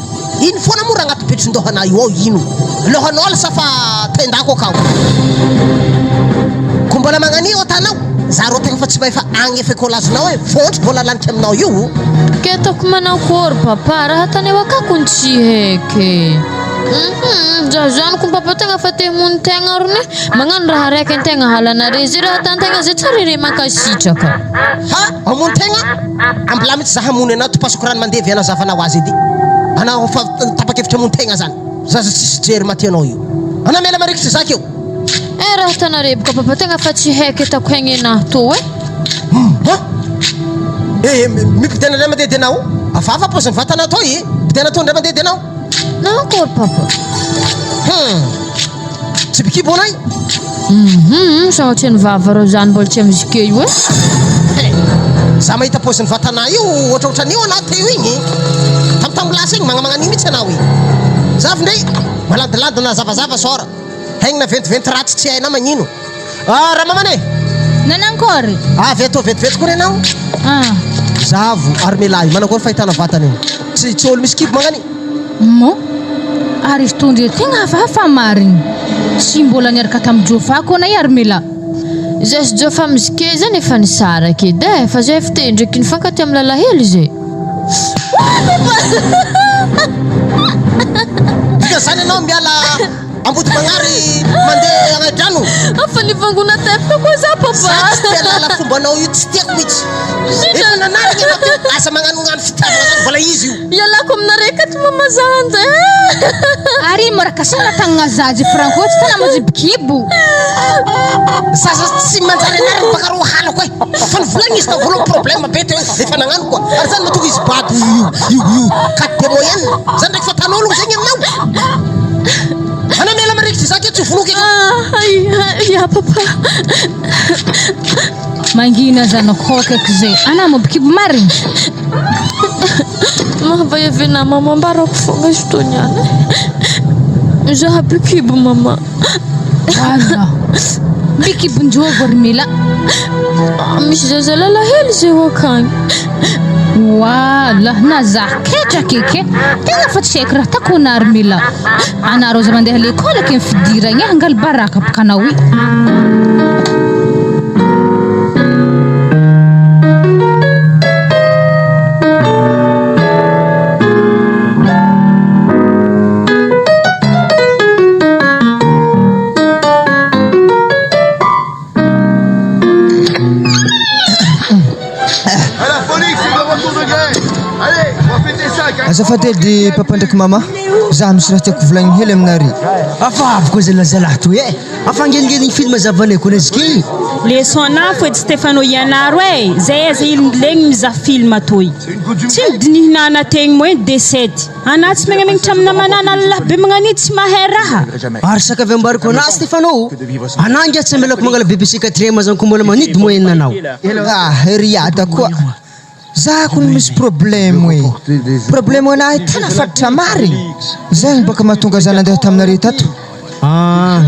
ino foana mo raha agnaty petron-dohana io ao ino lohanao lasa fa tendako akao ko mbola magnanio atanao za rô tegna fa tsy mahefa agny efa kolazonao hoe fontry mbola laniky aminao io ke ataoko manao kory papa raha taneo akako ny tsy heky za zany ko papa tegna fa te mony tegna rony magnano raha raiky antegna halanare zay raha tantegna zay tsara ire mankasitraka amony tegna ambila mitsy za hamony anao topasoko rano mandeha vianao zavanao azy edy anao fa tapakevitra amony tegna zany zaza tsisy jery matianao io anao miala marikitry zaka eo raha tanare boka papa tegna fa tsy heky atako haignenahy to mipidena ndray mandeha denao afafa posiny vatanao to pidena to ndray mandeha denao nakory papa tsy bikibo anay sagnatria ny vava rô zany mbola tsy amizike io za mahita posiny vatana io ohatraohatran'io anao teo igny tamtambolasa igny magnan'igny mihitsy anao zavy ndray maladilady zavazava sora haigny na ventiventy ratsy tsy hainao magnino raha mamane nanankory avy ato vetivety kory anao zavo ary melahy manakory fahitana vatana io tsy olo misy kibo magnany mo ary izy tondry tegna hafahafa marigny tsy mbola niaraka tamin'ny jofako anay ary mela za sy jofa amizike zany efa nisaraky edy fa zay efa te ndraiky nifankaty amin'ny lalahely zay dika zany anao miala ambody magnary mandeha agnadrano afa nivangona tefika koa za papa tialala fombanao io tsy tiako mihitsy efa nanarigny efa asa magnanognano fitiavana mbola izy io ialako aminareka ty mamazanja ary marakasana tagnana zazy franco tsy tana mazy bikibo zaza tsy manjary anariny baka ro halako fa nivolagny izy tao voaloha problème be teo efa nagnano koa ary zany mahatonga izy bady io 4 de moyenne zany ndraiky fa tan'ologno zegny aminao voloky Ya papa. Mangina zanakokak zay. Anamo bikibo mariny. Mahavayavina mama ambarako fogna izy tô niany. Zaha bikibo mama. Wala. Bikibo njogo ry mila. Misy zazalala hely zay akagny. Wala, na zah ketrake. Tegna fa tsy haiko raha takona ry mila. Anareo za mandeha l'école ke fidiragna hangal baraka bakanao i. Azafady edy papa ndraiky mama, za misy raha tiako volagny hely aminare. Afavako zay lazalahy toy e. Afangelingeligny film zavanay koa nazky. Leçon-na foi de Stefano Ianaro zay zay ilegny mizaha film atoy. Tsy midinihinana tegny moe D7. Ana tsy megnamengitra amina manana Allah be magnani tsy mahay raha. Ary sakavy ambariko ana Stefano. Anangy tsy melako mangala BBC 4e zany ko mbola manidy moe nanao. Riada koa. Za kun misy problème e. Problème anahy tena fatra marigny. Zay baka mahatonga za nandeha taminare tato.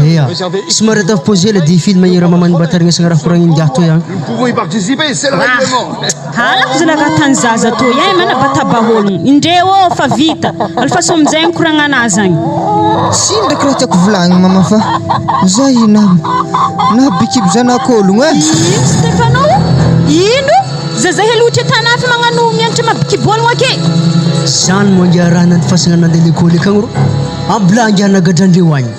Iya. Somary atao posé le di film ira mamany batarigna sagna raha koragny indiah toy agny. Nous pouvons y participer, c'est le règlement. Halako zalagatan zaza toy mana batabahologno. Indreo fa vita. Alfa somjay koragna anazy agny. Sy ndraiky raha tiako volagny mama fa za na bikibo zanak'ologno e. Stefano, ino? Zaza hely ohatra tanafa magnano mianatra mabikibologno ake. Zany moa raha nantifasagna nandeha l'école akagny ro. Amblangy anagadrandreo agny.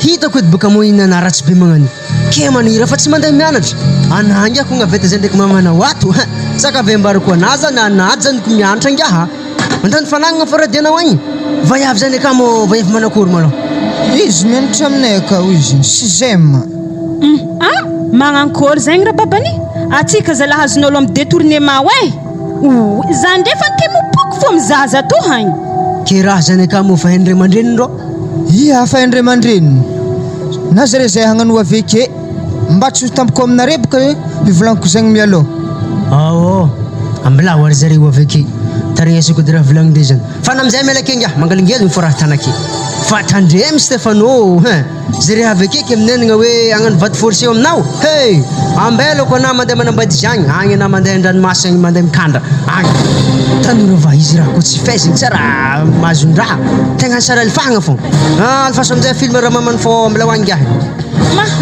Hitako edy baka moa ina ratsy be magnano. Ke manira fa tsy mandeha mianatra. Anangy ako ngaveta zay ndraiky mamana wato. Saka avy ambarako anazy na anajany ko mianatra angaha. Mandany fanagnana faradianao agny. Vaiavy zany akamo vaiavy manakory malo. Izy mianatra aminay akao izy, sixième. Magnankôry zegny raha babany? Atsika zalahy azon'olo amin'ny détournement way. Zany ndefa ke mipoko fô mizaza to hagny. Ke raha zany akamo fa haindray mandreniny ro. Ia fa haindray mandreniny. Na zare zay hagnano aveke mba tsy ho tampoko aminare boka mivolagniko zegny mialoha. Ambla wary zareo aveke. Tarignasiko dy raha volagnindre zany. Fa namizay melake inga mangalingeliny fô raha tanake. Fa tandremy Stefano, zay reha aveke ke minenagna hoe agnano vaty forcé aminao. Hey, ambelako ana mandeha manambady zagny, agny ana mandeha andranomasy agny mandeha mikandra. Agny. Tanora va izy raha ko tsy faisiny tsara mahazon-draha. Tegna tsara alfagna fô. Alfaso amizay film raha mamany fô mbola hoangahy.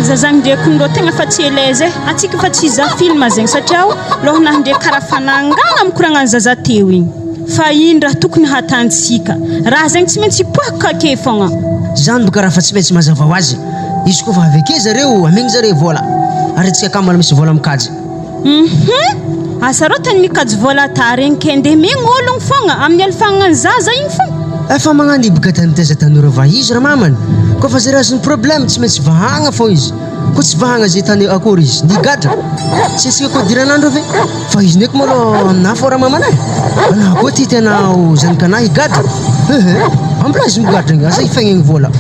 Zazagny ndreky ndrô tegna fa tsy elaise atsika fa tsy hizaha film zegny satria lohanahy ndreky karaha fanangana mikoragna zaza teo igny. Fa ino raha tokony hatantsika raha zegny tsy maintsy hipoaka ake fogna. Zany boka raha fa tsy maintsy mazava ho azy. Izy koa fa aveke zareo amegny zareo vola. Ary tsika kamala misy vola mikajy. Asa rô tany mikajy vola tary igny ke ndeha megny ologno fogna amin'ny alfagnany zaza igny fogna. Efa magnano iboka tany teza tanora va izy raha mamany. Koa fa zay raha azony problème tsy maintsy vahagna fô izy. Koa tsy vahagna zay tany akory izy nigadra. Tsy asika koa diranandro ve fa izy ndraiky malo na fô raha mamanahy. Ana koa ty tenao zanakanahy higadra. Ambla izy migadra igny asa hifaigna igny vola.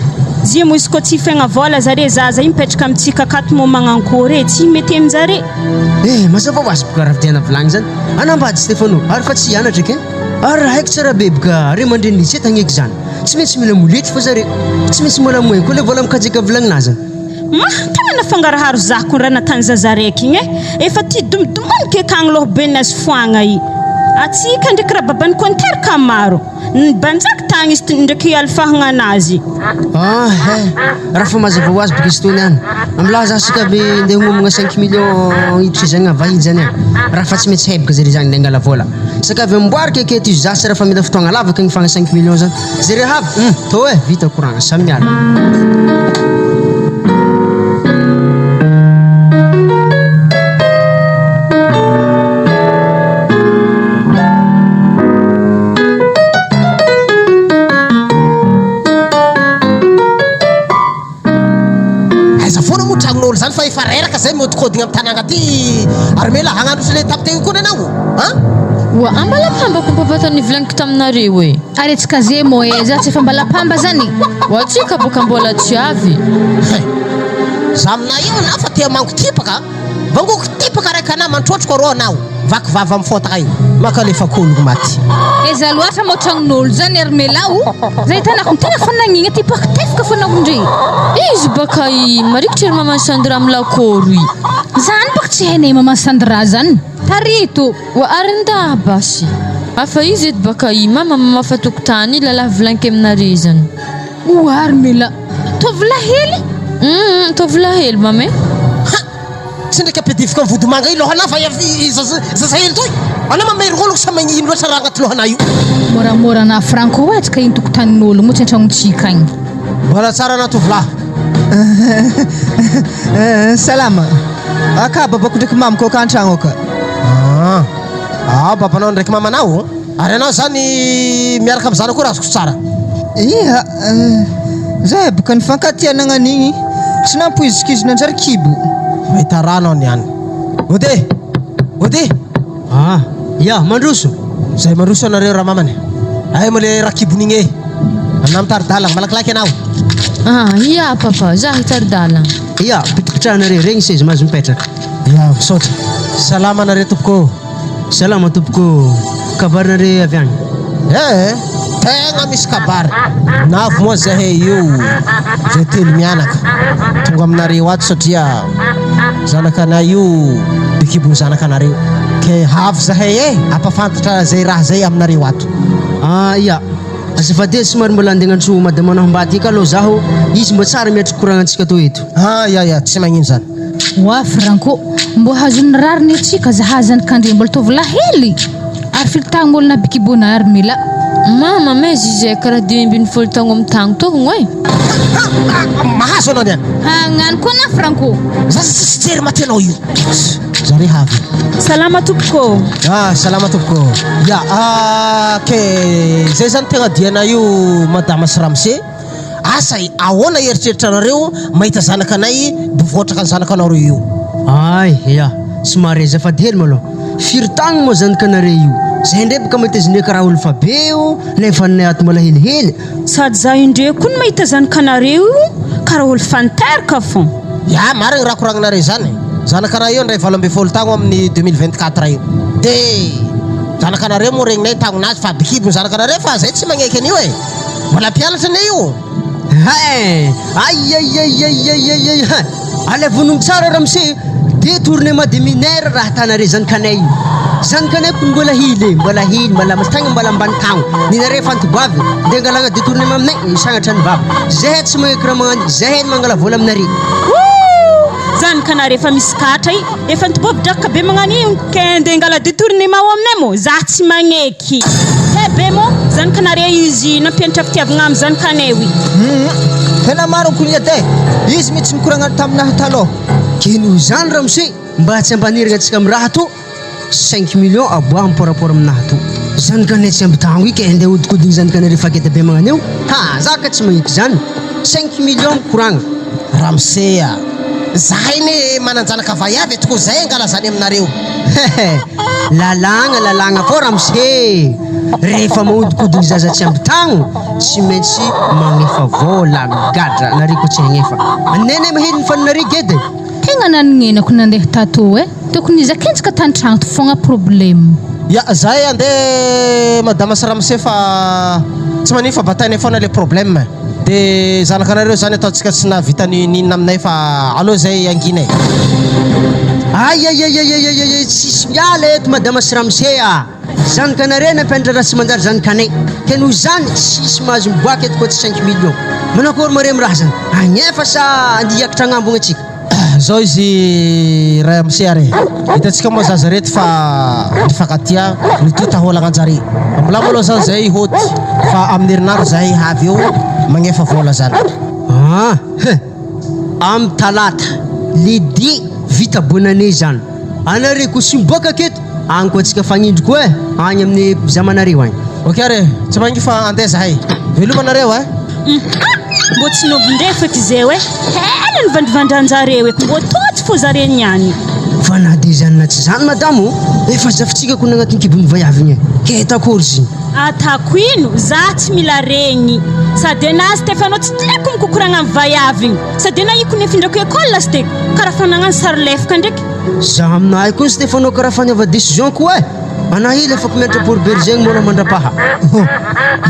Zia mo izy koa tsy hifaigna vola zare zaza igny mipetraka amintsika akato mo magnankory tsy mety aminjare. Mazava ho azy boka raha vidiana volagny zany. Anambady Stefano ary fa tsy hianatra ke. Ary haiko tsara be boka re mandreny lycée tagneky zany. Tsy maintsy mila molety fa zare. Tsy maintsy mola moe koa le vola mikajika volagninazany. Tegna nafangaraharo zako raha natany zaza raiky igny efa ty domodomony ke kagny loha be nazy foagna i. Atsika ndraiky raha babany koa niteraka maro. Banjaka tagny izy ndraiky alfahagna anazy. Raha fa mazava ho azy boka izy tony any. Amla zasika be ndeha homagna 5 millions hiditra zagny avahidy zany. Raha fa tsy maintsy hebaka zare zagny nengala vola. Saka avy amboarika aketo izy zasy raha fa mila fotoagna lavaka igny fagna 5 millions zany. Zare havy tô vita koragna samy miala. Zany fa efa reraka zay miodikodigna amin'ny tanàgna ty ary mela hagnano sy le tapiteo koa anao Wa ambalapamba ko papata nivolaniko taminareo e. Aretsika zay moeza tsy efa ambalapamba zany. Wa tsika boka mbola tsy avy. Zamna io na fa tia manko tipaka. Vangoko tipaka raiky ana mantrotroko rô anao. Vaky vava amin'ny fota io. Maka lefa koloko maty. Eza loatra mo tragnon'olo zany Armelao. Zay tanako tena fanagnigne tipaka tefaka fanao ndre. Izy baka marikitry maman Sandra milakoro i. Zany baka tsy hainay maman Sandra zany. Tarito. Wa arinda basi. Afa izy et baka mama mafatokotany lala volanky aminare zany. Armela. Tovla hely? Tovla hely mame. Sindrika pedifika vody manga ilo hana fa zaza hely toy. Ana mamery olo sa magnino loatra raha agnaty lohana io. Moramora na Franco hoe tsika iny tokotanin'olo mo tsy antragnotsika igny. Mbola tsara na tovla. Salama. Aka babako ndraiky mamako ka antragno ka. Babanao ndraiky mamanao. Ary anao zany miaraka amin'ny zanako razoko tsara. Iya, zay boka nifankatianagna an'igny tsy nampoizikizina anjary kibo. Mahita rano niany. Ode. Ya, mandroso. Zay mandroso anareo raha mamany. Ay mo le rakibon'igny e. Aminà mitari-dalagna malakilaky anao. Ia papa, za hitari-dalagna. Ya, pitripitrahanareo regny seza mahazo mipetraka. Ya, misaotra. Salama anareo tompoko. Salama tompoko. Kabarinareo avy agny. Tegna misy kabary. Navo moa zahay io. Zay telo mianaka. Tonga aminareo ato satria zanakanay io bikibony zanakanareo. Ke havy zahay apafantatra zay raha zay aminareo ato. Ya. Azafady somary mbola andegnantso madama Nahombaty ka aloha zaho. Izy mbo tsara miatry koragnantsika to eto. Ya, tsy magnino zany. Wa Franco, mbo hazony rariny atsika zahazany kandre mbola tovla hely. Ary filitagno olona bikibona Armela. Mama mezi zay karaha 2020 taogno amin'ny tagno togno e. Mahazo anao niany. Hagnano koa na Franco. Zaza tsy jery maty anao io. Zare havy. Salama tompoko. Salama tompoko. Ya, ke zay zany tegna diana io madama Sramse. Asa ahoana eritreritra anareo mahita zanakanay bivoatraka ny zanakanao io. Ya, somary azafady hely malôha. Firy tagno moa zanakanareo io. Zay ndray baka mahita izy karaha olo fa be io nefa ny ato mbola helihely. Sady za indreo koa mahita zanakanareo karaha olo fanteraka fô. Ya, marigny raha koragninareo zany. Zanakanay io ndray 12 tagno amin'ny 2024 io. De zanakanareo moa regninay tagnonazy fa bikibony zanakanareo fa zay tsy magneky an'io e. Mbola mpianatra anay io. Ale vonogny tsara Ramse. Détournement de mineur raha tanare zanakanay io. Zanakanay ko mbola hily mbola tagna mbola ambany tagno. Ninare fantoboavy nde angalagna détournement aminay sagnatra ny vava. Zahay tsy magneky raha magnano zahay mangala vola aminare. Zanakanare efa misy katra efa nitoboavi-draka be magnano io ke nde angala détournement aminay mo za tsy magneky. Be mo zanakanare izy nampianatra fitiavagna amin'ny zanakanay io. Tena maro konia te. Izy mitsy mikoragna taminahy taloha. Keno zany Ramse mba tsy ampanirigna atsika amin'ny raha to 5 millions aboaha par rapport aminahy to. Zanakanay tsy ambitango io ke nde hodikodigny zanakanay refa keta be magnano io. Zaka tsy magneky zany. 5 millions mikoragna. Ramse zahay ne mananjanaka vaiavy etiko zay angala zany aminareo. Lalagna fô Ramse. Rehefa mahodikodiny zaza tsy ambitagno tsy maintsy magnefa vola gadra nareko tsy hagnefa. Anenay maheny fanonare gedy. Tegna nanenako nandeha tato tokony zakensika tantragno to fogna problème. Ya, zahay ande madama Sramse fa tsy manino fa batainay foana le problème. De zanakanareo zany ataontsika tsy navitany ninona aminay fa alô zay anginay. Tsisy miala eto madama Sramse zanakanare nampianatra raha tsy manjary zanakanay. Ke noho zany tsisy mahazo miboaka eto koa tsy 5 millions. Manakory mare raha zany agnefa sa andiakatra agnambogna atsika. Zao izy ray amse are. Hitantsika moa zaza reto fa nifankatia nitota holagna anjare. Mbola maloha zany zay hôty fa amin'ny herinandro zahay havy eo magnefa vola zany. Amin'ny talata ledi vita bonane zany. Anare ko sy miboaka aketo agny koa atsika fagnindro koa agny amin'ny zamanareo agny. Ok are, tsy mangy fa andeha zahay. Velomanareo Mbo tsy nobindray feky zay hela ny vandrivandranjareo mbo toty fô zare niany. fa na dia zany na tsy zany madamo efa zafitsika ko nagnatin'ny kibon'ny vaiavy igny ke takory ziny atako ino za tsy mila regny sady anazy Stefano tsy tiako mikokoragna amin'ny vaiavy igny sady na iko nefindrako école steko karaha fanagnano sary lefaka ndraiky za aminahy koa Stefano karaha faniava décision koa manahily afaka mianatra pour berger igny mbola mandrapaha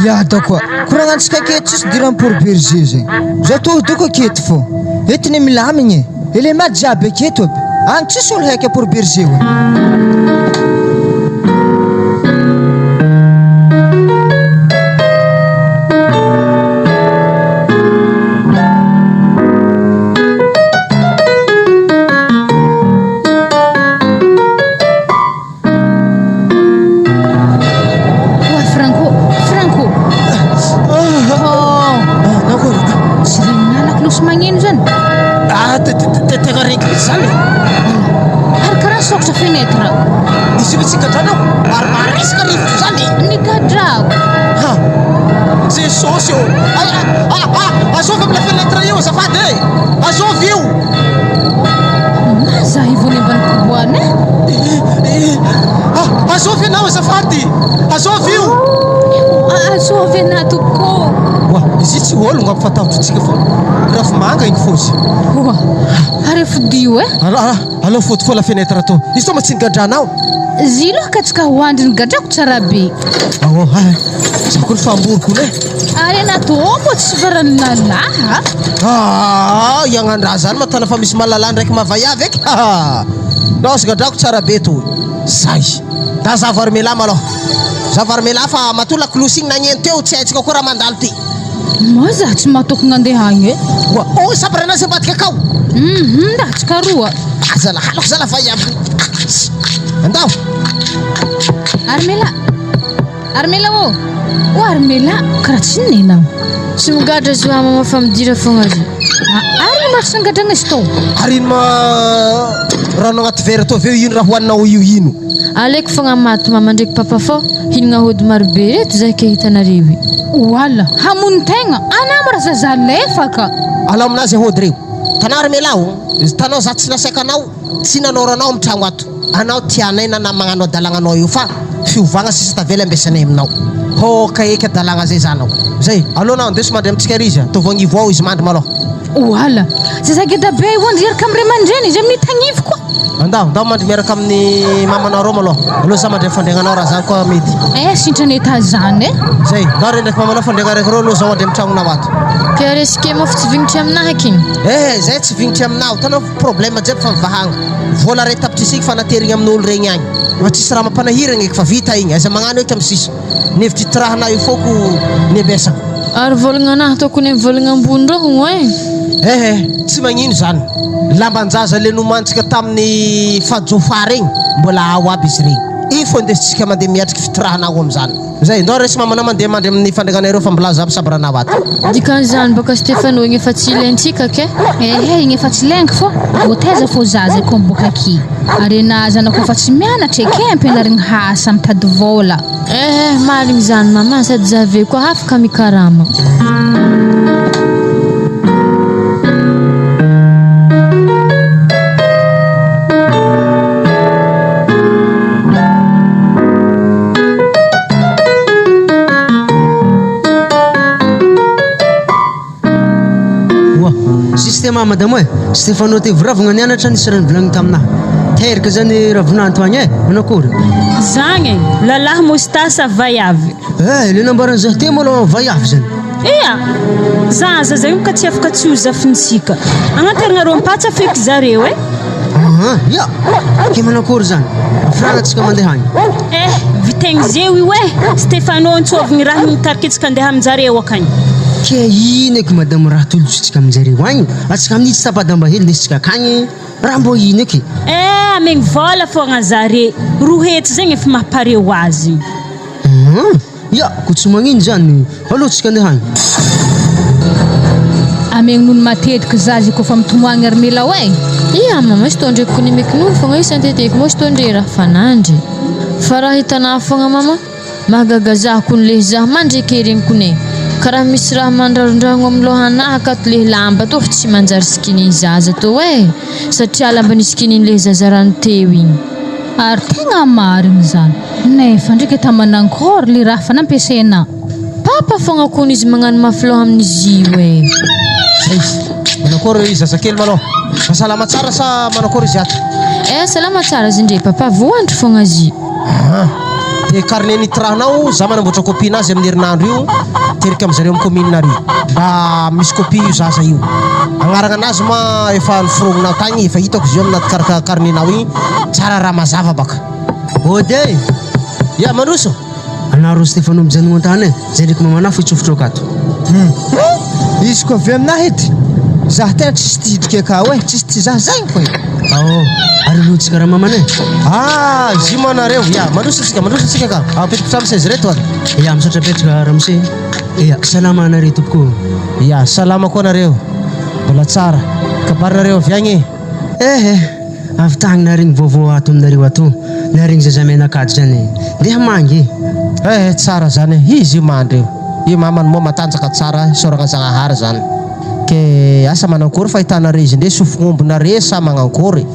iada koa koragnantsika aketo tsisy diran'ny pour berger zegny za todoko aketo fô etiny milamigny élément jiaby aketo aby agny tsisy olo haika pour berger hoe azovy amina fenêtre io azafady azovy io maza ivony ambany koboany azovy anao azafady azovy io azovy ana toko izy tsy ologno ampifatahotritsika fa rafy manga igny fôzy ary fodio alao foto foa la fenêtre ato izy toma tsy nigadranao zy lohaka tsika hoandry nigadrako tsara be zakony famboroko ne ary anato mbo tsy farany lalaha iagnandraha zany matana fa misy malalà ndraiky mavaiavy eky nao sy gadrako tsara be to zay da zavarmela malôha zavarmela fa matola klosy igny nagneno teo tsy haitsika koa raha mandalo ty maza tsy mahatokony andehagny e sabaranazy ambadika akao ndatsika roa zala halako zala vaiavy andao Armela Armela karaha tsy ninao tsy migadra zo mama fa midira fogna zy ary mahatsy nangadragna izy tao ary ino rano agnaty vera to aveo ino raha hoaninao ino aleko fogna maty mama ndraiky papa fô hinagna hody marobe reto zay ke hitanareo wala hamony tegna anamo raha zaza lefaka alao aminazy hody reo tanao Armela tanao za tsy nasaika anao tsy nanoranao amin'ny tragno ato anao tianay na magnano adalagnanao io fa fiovagna sisa tavela ambesanay aminao ka eky adalagna zay zanao zay alonao andeso mandry amitsika rizy tovagnivo ao izy mandry malôha wala zazageda be wandry eraka amire mandreny izy amin'ny tagnivo koa andao mandry miaraka amin'ny mamanao rô malôha aloha za mandry fandriagnanao raha zany koa mety sintrany eta zany zay ndao re ndraiky mamanao fandriagna raiky rô aloha za mandry am'tragnonao ato ke resike mofo tsy vignitry aminahy akiny zay tsy vignitry aminao tanao problème jiaby fa mivahagna vola ray tapitrisiky fa naterigny amin'olo regny agny fa tsisy raha mampanahiragna eky fa vita igny aiza magnano eky amin'ny sisa nevitry tirahanao io fôko niabesako ary volagna anahy tokony amin'ny volagna ambony rohogno tsy magnino zany lambanjaza le nomantsika tamin'ny fajofà regny mbola ao aby izy regny iny fô ndesitsika mandeha miatriky fitirahanao am'zany zay ndao resy mamanao mandeha mandry amin'ny fandriagnanareo fa mbolaza aby sabranao ato dikan'izany baka Stefano igny efa tsy ilaintsika ke igny efa tsy ilaingy fô votaiza fô zaza koa miboaka aky ary anazy anao koa fa tsy mianatra eky ampianarigny hasa mitady vola maligny zany mama sady zave koa afaka mikarama système madamo Stefano te voravagna nianatra nisy raha nivolagny taminahy teraka zany raha vonanto agny manakory zagny lalahy mostasa vaiavy le nambarany zah te maloha vaiavy zany zaza zay ka tsy afaka tsy ho zafintsika agnaterigna rô mpatsa feky zareo ya ke manakory zany afranatsika mandeha agny vitegny zeo io Stefano ntsovigny raha nitarika itsika andeha aminjareo akagny ke ino eky madamo raha tolotritsika aminjareo agny atsika amin'ity tsy tapadambahely ndesitsika akagny raha mbô ino eky amegny vola fogna zare rohetsy zegny efa mahapareo azy ya ko tsy magnino zany alohatsika andeha agny amegny nono matetiky zazy koa fa mitomoagny Armela mama izy tô ndraiky kony meky nono fogna io santeteky moa izy tô ndre raha fanandry fa raha hitanah fogna mama mahagaga zah kony le zah mandreky regny kone karaha misy raha mandrarondrango amin'ny lohanahy akato le lamba to fa tsy manjary sikiny zaza to satria lamba ny sikiny le zaza rano teo igny ary tegna marina zany nefa ndraiky tamanankôry le raha fa nampiasaina papa fogna kony izy magnano mafy loha amin'izy manankôry izy zazakely malô masalama tsara sa manankôry izy ato salama tsara izy ndre papa voandry fogna izy de carnet nitrahanao za manamboatra copie nazy amin'ny herinandro io terika am'zareo amin'ny commune ary mba misy copie io zaza io agnarana anazy ma efa niforognona tagny efa hitako izy io aminaty carnetnao igny tsara raha mazava baka ode ya Mandroso anaro Stefano mijanogna antany zay ndraiky mamana fitsofotrao akato izy koa avy aminahy edy zaho tena tsisy tidriky aka tsisy ty zaho zagny koa ary lotsika raha mamana zy manareo ya Mandroso tsika ka apetrapitra amin'ny saizy reto ary ya misatrapetraka ramose salama anareo tompoko ya salama koa anareo mbola tsara kabarinareo avy agny avy tagny narigny vaovao ato aminareo ato narigny zazamenakady zany ndeha mangy tsara zany izy io mandreo io mamany moa matanjaka tsara soragna zagnahary zany ke asa manankory fahitanareo izy ndre sofognombonare sa magnankory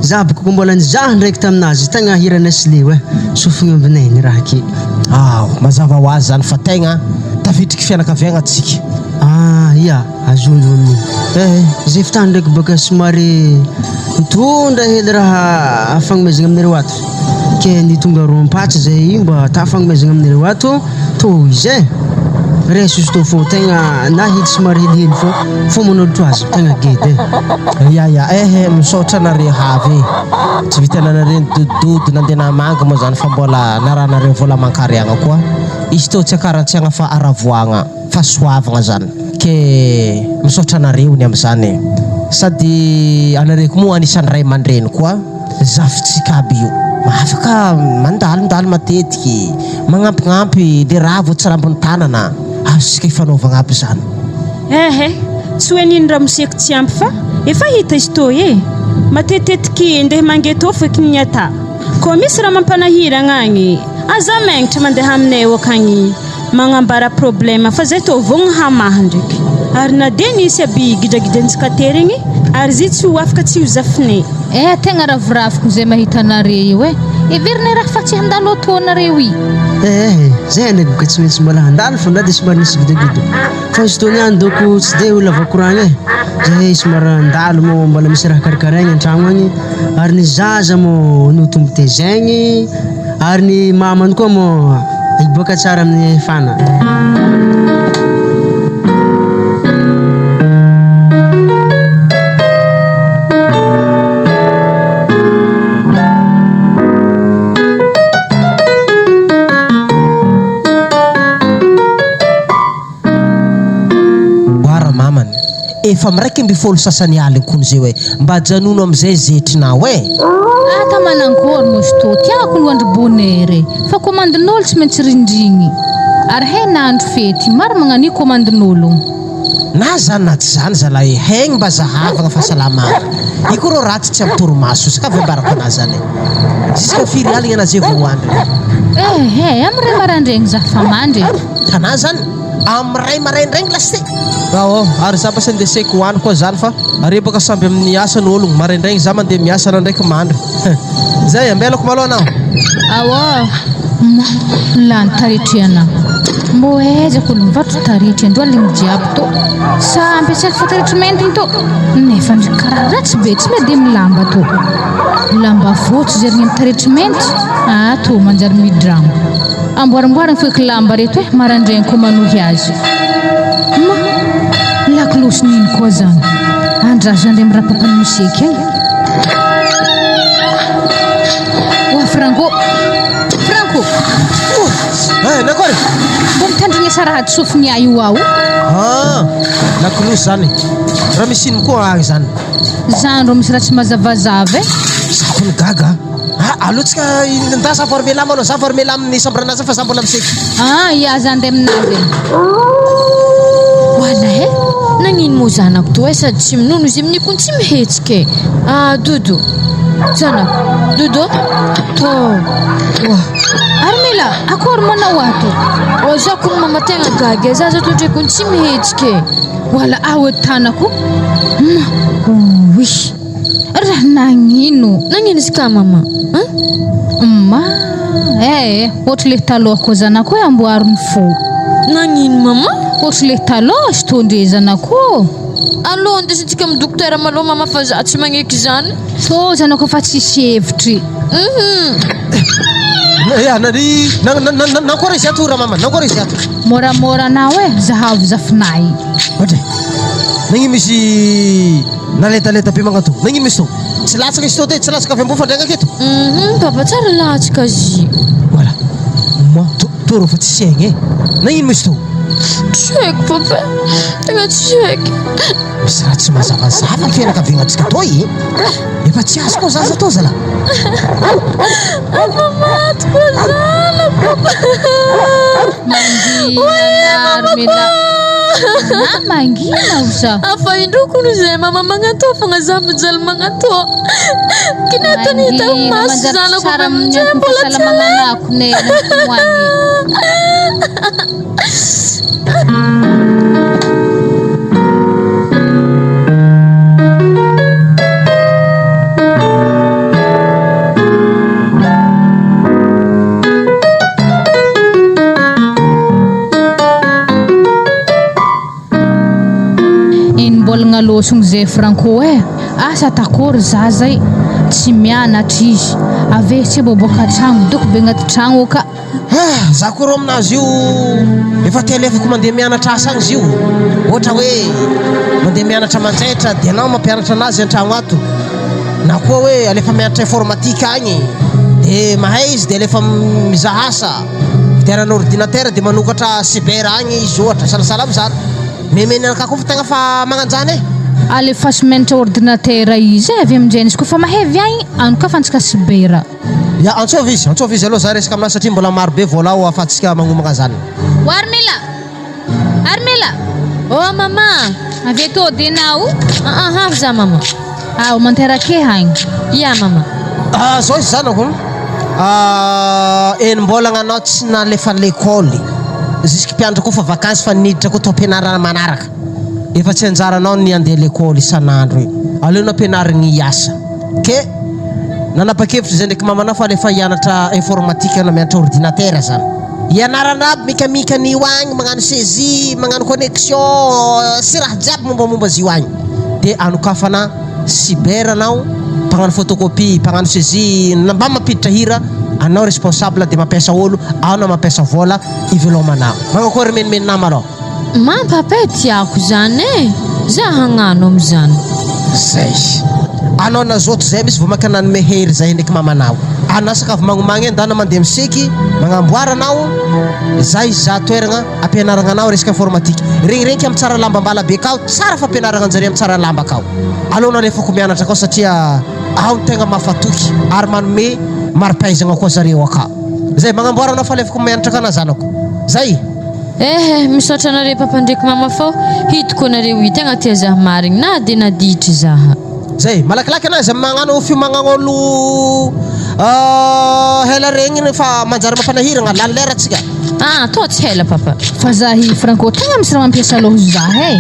za boko mbola nizaha ndraiky taminazy tegna hirana sleo sofognombonay ny raha ke mazava ho azy zany fa tegna tafitriky fianakaviagna atsika ia azonjo amin'igny zay fitany ndraiky baka somary mitondra hely raha afagnomezagna aminareo ato ke nitonga rompatsy zay io mba tafagnomezagna aminareo ato to izy resus to fo tegna nahidy somary helihely fo manolotro azy tegna gedy misaotra anareo havy tsy vitananareo dododo nandeha manga moa zany fa mbola naranareo vola mankariagna koa izy to tsy akarantsiagna fa aravoagna fa soavagna zany ke misaotra anareo ny am'zany sady anareo koa moa anisan'ny ray aman-dreny koa zafitsika aby io afaka mandalindaly matetiky magnampignampy le raha vo tsy rambony tanana azosika ifanaovagna aby zany tsy hoe nino raha moseko tsy ampy fa efa hita izy to matetetiky ndeha mangeto feky ny ata koa misy raha mampanahiragna agny aza magnitra mandeha aminay akagny magnambara problème fa zay to vogno hamaha ndraiky ary na de nisy aby gidragidrantsika terigny ary zy tsy ho afaka tsy ho zafine tegna ravorafiko zay mahita anareo io everina raha fa tsy handalo ataonareo i zay ndraiky boka tsy maintsy mbola handalo fa nda de somary nisy gidagido fa izy tony any doko tsy de olo avakoragny zay somary handalo mo mbola misy raha karakaraigny an-tragno agny ary ny zaza mo notombo tezaigny ary ny mamany koa mo iboaka tsara amin'ny fana efa miraiky mby folo sasany aligny kony zay hoe mba janono am'izay zetrinao tamanankôry mosy to tiako no andro bonere fa komandin'olo tsy maintsy rindrigny ary nandro fety maro magnani komandin'olo na zany na tsy zany zalahy haigny mba zahavagna fahasalamana iko rô raty tsy am'torimaso izy ka vembarako anazy zany ziska firy aligny anazay voandry am'ray marandregny za fa mandry tana zany am'ray maraindraigny lasy ary za basa ndeha seky hoany koa zany fa are baka samby amin'ny asa ny ologno maraindraigny za mandeha miasa na ndraiky mandry zay ambelako malo anao lany taretriana mbo ezako olo mivatro taretry andro aligny jiaby to sa ampiasaiko fa taretrimentigny to nefa ndry karaha ratsy be tsy mede milamba to lamba fotsy zarigny amin'ny taretrimenty to manjary midramo amboarimboarigny feky lamba reto maraindraigny koa manohy azy lakolosy nino koa zany andrazo andre amiraha papany miseky agny Franco nakory mbo mitandrigna sarahady sofiny io ao lakolosy zany raha misy ino koa agny zany zany ro misy raha tsy mazavazava sakony gaga alotsika nda za formela anao za formela amin'ny sambranazy fa za mbola miseky ia za andeha aminazy wala nagnino mo zanako to sady tsy minono izy amin'io kony tsy mihetsika dodo Zanako, Dodo, to. Armila, akory manao ato? Ozako ny mama tegna gaga, za zato dreko tsy mihetsike. Wala awe tanako. Wish. Raha nagnino? Nagnino izy ka mama? Ma, ohatry le talohako zanako hoe amboariny fo. Nagnino mama? Ohatry le taloha sy tondre zanako. Allo ndesitsika amin'ny dokotera malô mama fa za tsy magneky zany. So zanako fa tsisy hevitry. Nakory izy ato ra mama, nakory izy ato. Moramora na hoe zahavy zafinay. Ohatry, nagnino misy naletaleta be magnato? Nagnino misy to? Tsy latsaka izy to te, tsy latsaka avy ambo fandragna aketo? Papa tsara latsaka zy. Voilà. Moi, toro fa tsy saigny. Nagnino misy to? Tsy haiko papa, tegna tsy haiko. Misy raha tsy mazavazava ny fianakavianantsika toy. Efa tsy azo koa zaza to zala. Afa maty koa zala papa. Mangina Armila. Mangina usa. Afa indroko no zay mama magnato fagnaza mijaly magnato. Kinatanita maso zanako tsara amin'ny mbola tsy mananako ne bolagna losogny zay Franco asa takory zazay tsy mianatra izy ave tsy boboka tragno doko be agnaty tragno ka za koa rô aminazy io efa telefako mandeha mianatra asa agny izy io ohatra hoe mandeha mianatra manjaitra dia anao mampianatra anazy an-tragno ato na koa hoe alefa mianatra informatique agny dia mahay izy dia alefa mizaha asa fitiarana ordinateur dia manokatra cyber agny izy ohatra salasala amizany memeny anakako fa tegna fa magnanjany alefa sy menatra ordinateur izy avy amin'izay izy kofa mahevy agny anoka fa antsika sibera ya antsovy izy aloha za resaka aminazy satria mbola marobe vola ao ahafahantsika magnomagna zany Armila oh mama avy to dinao za mama manterake hagny ya mama zao izy zanako enimbolagna anao tsy nalefa l'école jusque mpianatra koa fa vakansy fa niditra koa to ampianarana manaraka efa tsy anjaranao ny andeha l'école isan'andro aleona ampianarigny asa ke nanapa-kevitra zay ndraiky mamanao fa alefa hianatra informatique na mianatra ordinateur zany ianarana aby mikamika ny io agny magnano saisie magnano connexion sy raha jiaby mombamomba azy io agny dia anokafana cyber anao mpagnano photocopie mpagnano saisie mba mampiditra hira anao responsable dia mampiasa olo ao na mampiasa vola ivelomanao magnakory menimeny nama alao papa tiako zany za hagnano am'zany zay anao nazoto zay misy vao maka nanome hery zay ndraiky mamanao anasaka avy magnomagny endana mandeha miseky magnamboara anao zay za toeragna ampianaragna anao resaka informatique regniregniky amin'ny tsara lamba mbala be kao tsara fa ampianaragna anjare amin'ny tsara lamba kao alona alefako mianatra kao satria ao ny tegna mafatoky ary manome maripaizagna koa zareo akao zay magnamboara anao fa alefako mianatra kana zanako zay misaotra anareo papa ndraiky mama fao hitako anareo i tegna tia zaha marigny na dia naditry zaha zay malakilaky anazy magnano fiomagnan'olo hela regny fa manjary mampanahiragna lany lera atsika to tsy hela papa fa zahy Franco tegna misy raha mampiasa loho zahy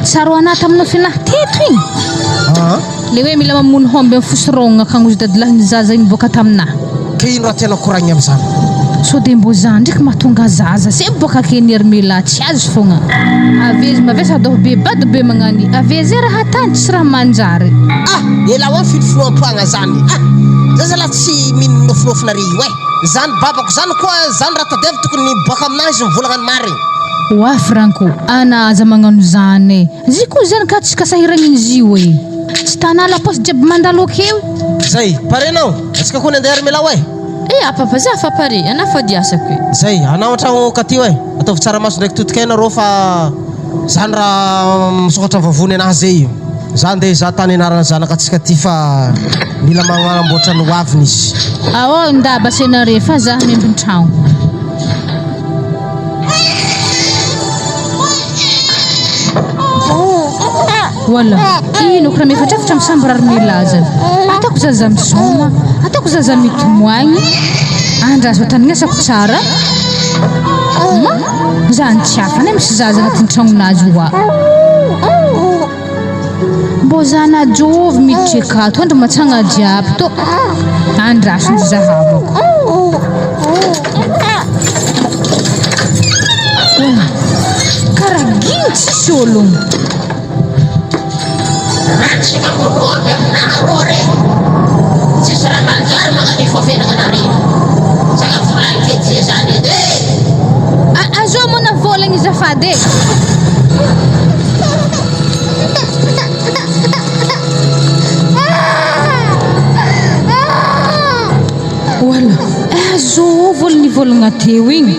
tsaro anaty aminao finahteto igny le hoe mila mamono homby amin'ny fosirogna kagnozy dadilahiny zaza igny boka taminahy ke ino raha tena koragny amin'izany so dia mbo zany ndraiky mahatonga zaza se boka keny Armila tsy azy fogna ave izy mavesa doho be bado be magnany ave zay raha tany tsy raha manjary ela hoe filofinoam-poagna zany zazalahy tsy mino nofinofina io zany babako zany koa zany raha tadiavy tokony boaka aminazy mivolagna ny marigny oa Franco anaza magnano zany zy koa zany ka tsika sahiragny izy io tsy tanala posy jiaby mandalo akeo zay parenao atsika koa ny andeha Armila papa za fa pare ana fa diasako zay anao an-tragno katy ataovy tsara maso ndraiky totikaina rô fa zany raha misokatra vavony anazy zay zany dia za tany anarana zanaka tsika ty fa mila magnamboatra ny hoaviny izy ndaba senare fa za miambiny tragno Wala, ino kira mifatrafitra misamborary milaza. Ataoko zaza misoma, ataoko zaza mitomoagny. Andrazo ataninasako tsara. Zany tsy afany misy zaza agnatin'ny tragnonazy hoa. Mbô zana jovy miditry akato andro matsagna jiaby tô. Andraso ny zahavako. Karaha gino tsisy ologno. Azo mona volagny zafady. Wala, azo volagny volagna teo igny.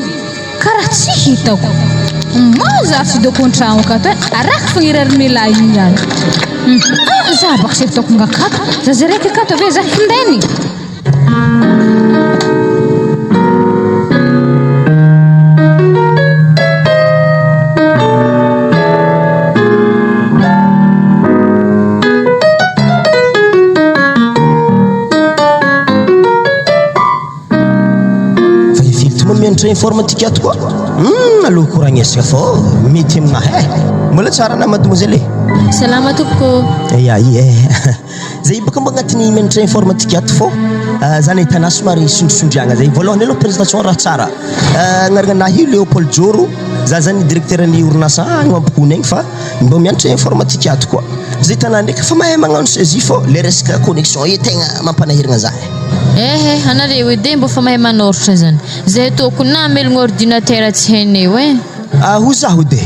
Karaha tsy hitako. Maza tsy doko an-tragno akato araka fagnirary mela igny ihany. Za baka sy hitako ngakato. Zaza raiky akato ave za hindainy. Mianatra informatique ato koa. Aloha koragnesaka fô mety aminahy. Mbola tsara na mademoiselle. Salama tompoko. Ya zay baka mba agnatin'ny mianatra informatique ato fô zany hitanà somary sondrosondriagna zay. Voalohany aloha présentation raha tsara. Agnarananahy io Léopold Joro. Za zany directeur-ny orinasa agny Mampikony agny fa mba mianatra informatique ato koa. Zay hitanà ndraiky fa mahay magnano saisie fô le resaka connexion io tegna mampanahiragna zahay. Anareo edy mbo fa mahay manoratra zany. Zahay tokony namelogno ordinateur tsy haineo e. Ho zaho edy.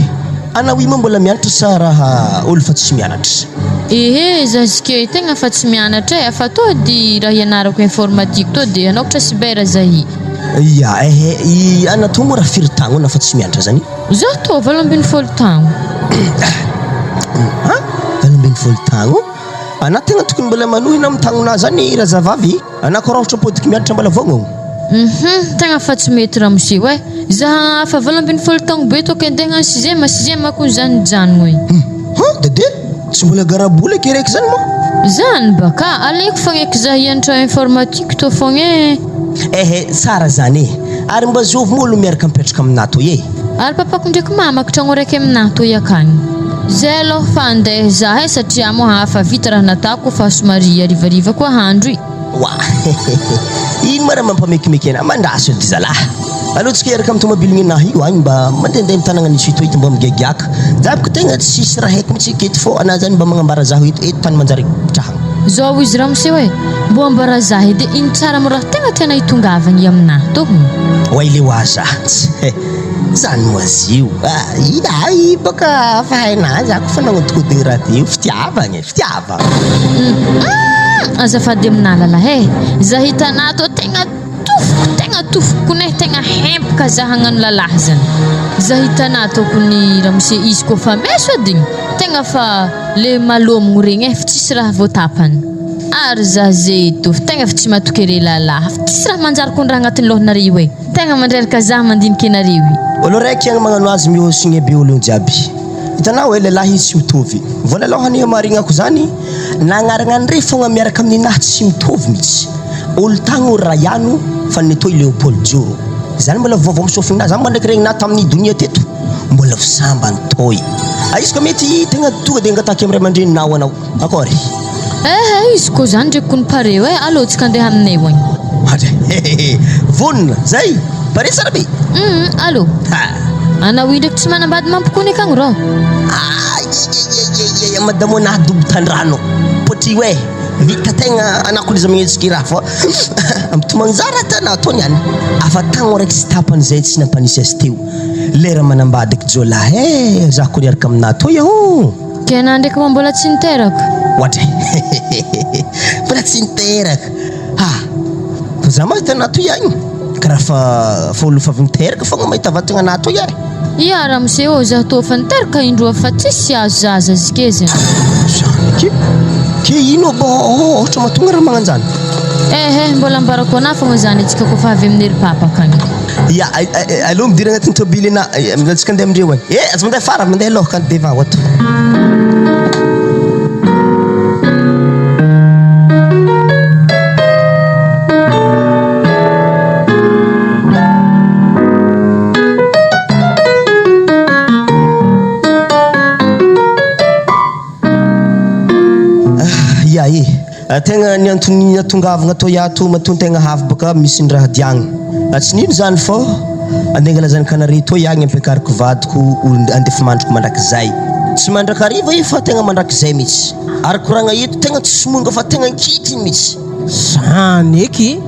Ana wi mbola mianatra sa raha olo fa tsy mianatra? Zazike tegna fa tsy mianatra e. Fa to di raha ianarako informatique to di anao cyber zahi. Ya ana to mo raha firy tagno na fa tsy mianatra zany? Zaho to 20 tagno. 20 tagno? Ana tegna tokony mbola manohina amin'ny tagnona zany razavavy. Ana ko raha ohatra podiky mianatra mbala vognogno. Tegna fa tsy mety raha monsieur e. Za fa 20 tagno be to kentegna 6e akony zany janogno e. Dede, tsy mbola garabola ke raiky zany mo? Zany baka, aleko fagneky za hianatra informatique to fogna e. Tsara zany e. Ary mba zovy molo miaraka mipetraka aminah to e. Ary papako ndraiky mamako tragno raiky aminah to akagny. Zay aloha fa andeha za satria mo hafa vita raha natako fa somary arivariva koa handro. Ino mara mampamekimeky ana mandraso dy zalahy. Allo tsika iaraka amin'ny tomobile nahy io agny mba mandehandeha amin'ny tanagna nisy ito mba migiagiaka. Zavako tegna tsisy raha haiko mitsy eto fô ana zany mba magnambara zaho eto tany manjary trahagna. Zao izy raha monsieur e. Mbo ambara zaho edy ino tsara mo raha tegna tiana hitongavagny aminah to. Way le waza. Zany moazio. Ina baka fa hainah zako fa nagnodikodigny raha ty fitiavagna fitiavagna. Azafady aminah lalahy e. Za hitanah to tegna tofoko ne tegna hempaka za hagnano lalahy zany. Za hitanah tokony raha monsieur izy ko fa meso adigny tegna fa le malomagno regny e fa tsisy raha voatapany. Ary za zeto tegna fa tsy matokere lalahy fa tsisy raha manjary kondraha agnatin'ny lohanareo e. Tegna mandreraka za mandiniky anareo. Olo raiky agny magnano azy mihosigny be olo jiaby. Hitanao hoe lehilahy tsy mitovy. Voalohany marignako zany nagnaragna andre fogna miaraka amin'inahy tsy mitovy mitsy. Olo tagno Rayano fa netoy Léopold Joro. Zany mbola vovô misofina zany mandraiky regny na tamin'ny donia teto. Mbola fisamba nitoy. Izy ko mety tegna tonga de ngataky amin'ny ray aman-dreninao anao. Akory? Izy ko zany ndraiky kony pareo e. Allo tsika andeha aminay agny. Vonona zay. Pare tsara be. Allo. Ana wi ndraiky tsy manambady Mampikony akagny rô. Madamo na dobo tandrano. Poti we. Vita tegna anako izy magnetsika raha fa ampitomagny tana to niany. Afa tagno raiky sy tapany zay tsy nampanisy azy teo. Lera manambadiky jolahy za ko niaraka aminah to yaho. Kena ndraiky mbola tsy niteraka. Ohatra. Mbola tsy niteraka. Fa za mahita anah to ihany. Karaha fa olo fa avy niteraka fogna mahita vatagna anah to ihany. Ya raha monsieur za to fa niteraka indroa fa tsisy azo zaza zike zany. Ke ino ba ohatra mahatonga raha magnanjany? Mbola ambarako anah fogna zany tsika ko fa avy amin'ny ry papa akagny. Ya allo midiry agnatin'ny tobily na tsika andeha amindreo agny. Aza mandeha fara mandeha aloha ka deva ato. tegna ny atongavagna atao iato matontegna havy baka misy ny raha diagny tsy nino zany fô andengala zany kanare to iagny ampiakariko vadiko andefa mandroko mandrakizay tsy mandrakariva i fa tegna mandrakizay mihitsy ary koragna ito tegna tsy somonga fa tegna nkity mihitsy zany eky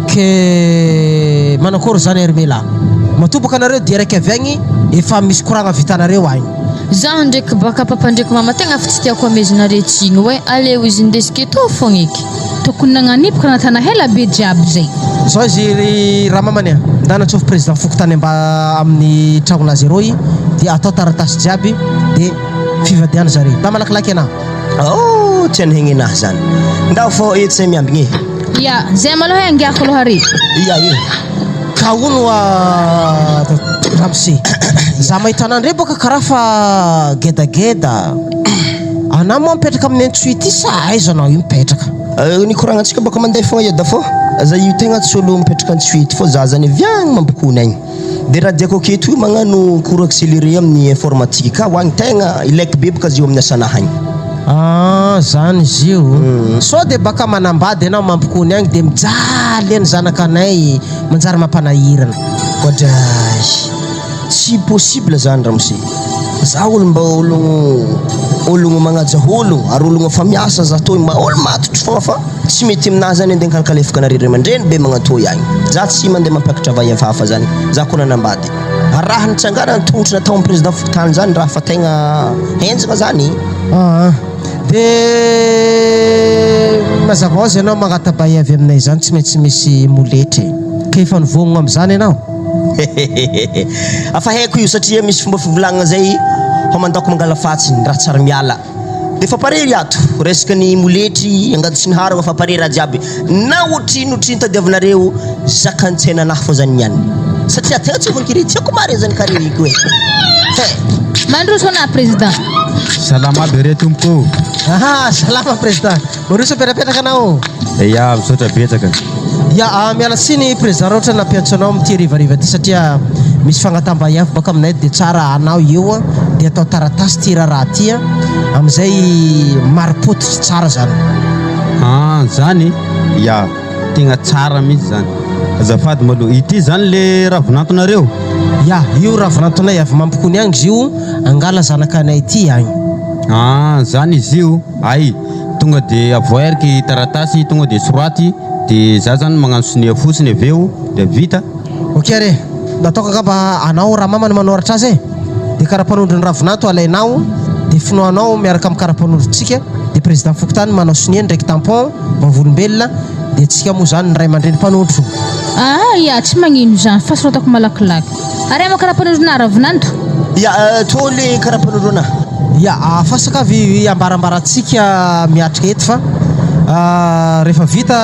ke manakory zany Hermela matobaka anareo dia raiky avy agny efa misy koragna vitanareo agny zaho ndraiky baka papa ndraiky mama tegna fa tsy tiako amezinare tsigny hoe aleo izy ndesika eto fogna eky tokony nagnanipaka anatana hela be jiaby zay zao izy raha mamany ndanatsofi président fokotany mba amin'ny tragnonazy eroy dia atao taratasy jiaby dia fivadiana zare mba malakilaky anao tsy anihegny anahy zany ndao fô ety zay miambigny ya zay maloha angiako aloha re ia ka ono ramse za mahita anandre boka karaha fa gedageda anao moa mipetraka amin'ny antsoity ty sa aizo anao io mipetraka ny koragnantsika baka mandeha fogna eda fô za io tegna tsy olo mipetraka antsoity fô za zany viagny mampikony agny de raha diako aketo io magnano cours accéléré amin'ny informatique ka hoagny tegna ilaiky be baka zio amin'ny asanahy agny zany izy io so de baka manambady anao mampikony agny de mijaly any zanakanay manjary mampanahirana kodray tsy possible zany ramose za olo mba ologno magnaja ologno ary ologno fa miasa za to mba olo matotro fogna fa tsy mety aminahy zany andeha kalkalefaka nareo mandreny be magnatô ihagny za tsy mandeha mampiakatra vahiafafa zany za koa nanambady ary raha nitsangana ny tongotra natao amin'ny président fokotany zany raha fa tegna henjagna zany de mazava azy anao magnatabahy avy aminay zany tsy maintsy misy moletry ka efa nivognogno am'zany anao afa haiko io satria misy fomba fivolagnana zay homandako mangala fatsiny raha tsara miala de fa parery ato resaka ny moletry angady sy ny haragna fa parery raha jiaby na otrino tadiavinareo zakan-tsainanahy fô zany niany satria tegna tsy vonkire tiako mare zany kare iko mandroso ana président salama be re tompoko salama président maroso apetrapetraka anao ya misaotra betsaka ya miala tsiny président raha ohatra nampiantso anao amin'ity rivariva ty satria misy fagnatambahiavy baka aminay de tsara anao io de atao taratasy ty raha ty amizay maripototry tsara zany zany ya tegna tsara mihitsy zany azafady maloha ity zany le ravinantonareo ya io ravinantonay avy mampikony agny izy io angala zanakanay ty agny zany izy io ay tonga de avoariky taratasy tonga de soraty de za zany magnano sonia fotsiny aveo de vita ok re nataoko angamba anao raha mamany manoratra azy de karapanondro ny ravinanto alainao de finoanao miaraka amin'ny karapanondrotsika de président fokotany manao sonia ndraiky tampon vavolombelona de tsika moa zany ny ray aman-dreny mpanondro ya tsy magnino zany fa sorotako malakilaky ary ama karapanondrona ravinanto ya to le karapanondrona ya afasaka avy ambarambarantsika miatrika eto fa rehefa vita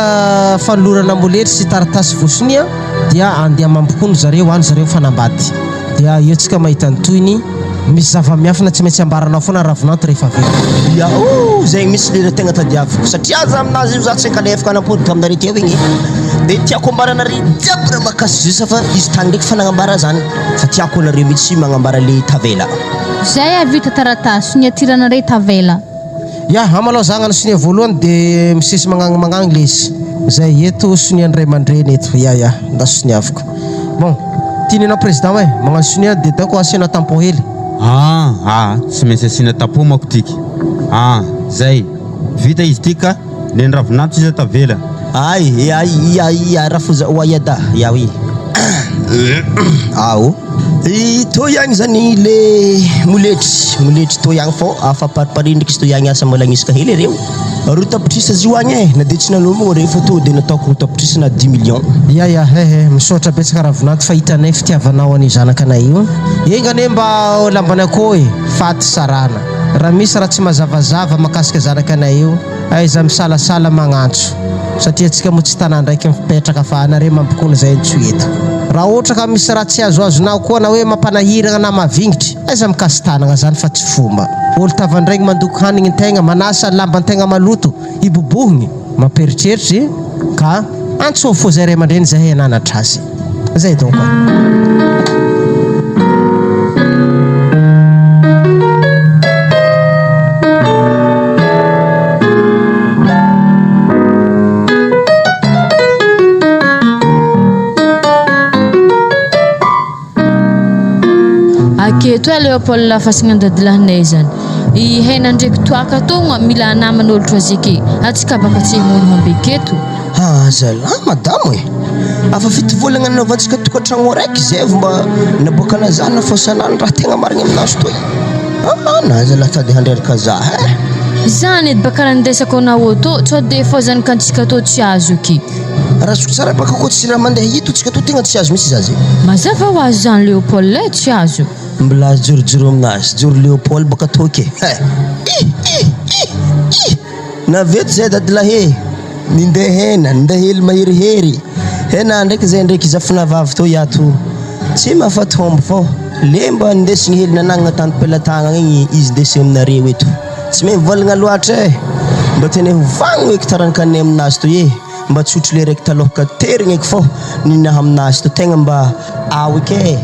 fanolorana moletry sy taratasy vosonia dia andeha mampikono zareo any zareo fanambady dia io tsika mahita ny toyny misy zava-miafina tsy maintsy ambaranao foana ravinanto rehefa vita ya zay misy lera tegna tadiaviko satria za aminazy io za tsy ankalefaka anapodika aminare teo igny de tiako ambaranare jiaby raha makasy zisa fa izy tany ndraiky fanagnambara zany fa tiako nareo mihitsy magnambara le tavela zay avita taratasy sonia tiranare tavela ya amalao zagnana sonia voalohany de misesy magnagny le izy zay eto sonia ndray aman-dreny eto ya nda soniaviko bon tiany anao président hoe magnano sonia de taoko asiana tampon hely tsy maintsy asiana tampon mako tiky zay vita izy ty ka le ny ravinanto izy tavela raha foza oayada ya oui to ihagny zany le moletry to ihagny fô afa pariparindriky izy to ihagny asa malagnisaka hely reo rotapitrisa azy io agny na de tsy nalomagna reo fa to de nataoko rotapitrisa na 10 millions ya misaotra betsaka ravinanto fa hitanay fitiavanao any zanakanay io engane mba lambany akô faty sarana raha misy raha tsy mazavazava makasika zanakanay io aiza misalasala magnantso satria tsika moa tsy tanà ndraiky mipetraka fa anare mampikony zay ntso eto raha ohatra ka misy raha tsy azoazonao koa na hoe mampanahirana na mavingitry aiza mikasy tanagna zany fa tsy fomba olo tavandraigny mandoko hanigny tegna manasa lamban-tegna maloto ibobohigny mamperitreritra ka antso fô zay ray aman-dreny zay ananatra azy zay donc aketo Leopold lafa signandadilahinay zany I hena ndraiky toaka togna mila naman'olotro aziky atsika baka tsy mono hombe keto zala madamo afa fitovolagna nanaovantsika tokantragno araiky zay mba nabokana zana fa sanany raha tegna marigny aminazy toy na zala tady handreraka za zany edy baka randesako anao tô tsao de fô zany kantsika tô tsy azo ki raha soky tsara baka koa tsy raha mandeha hito tsika tô tegna tsy azo mihitsy za zay mazava ho azo zany Leopold tsy azo mbola jorojoro aminazy joro Leopold baka toke naveto zay dadilahy nindeha hena nindeha hely maherihery hena ndraiky zay ndraiky zafinavavy tô iato tsy mahafaty hombo fô lemba ndesigny hely nanagna tantom-pelatagna igny izy ndesy aminareo eto tsy mivolagna loatra mba tena hovagno eky tarankanay aminazy to mba tsotro le raiky talohaka terigny eky fô ninaha aminazy to tegna mba eky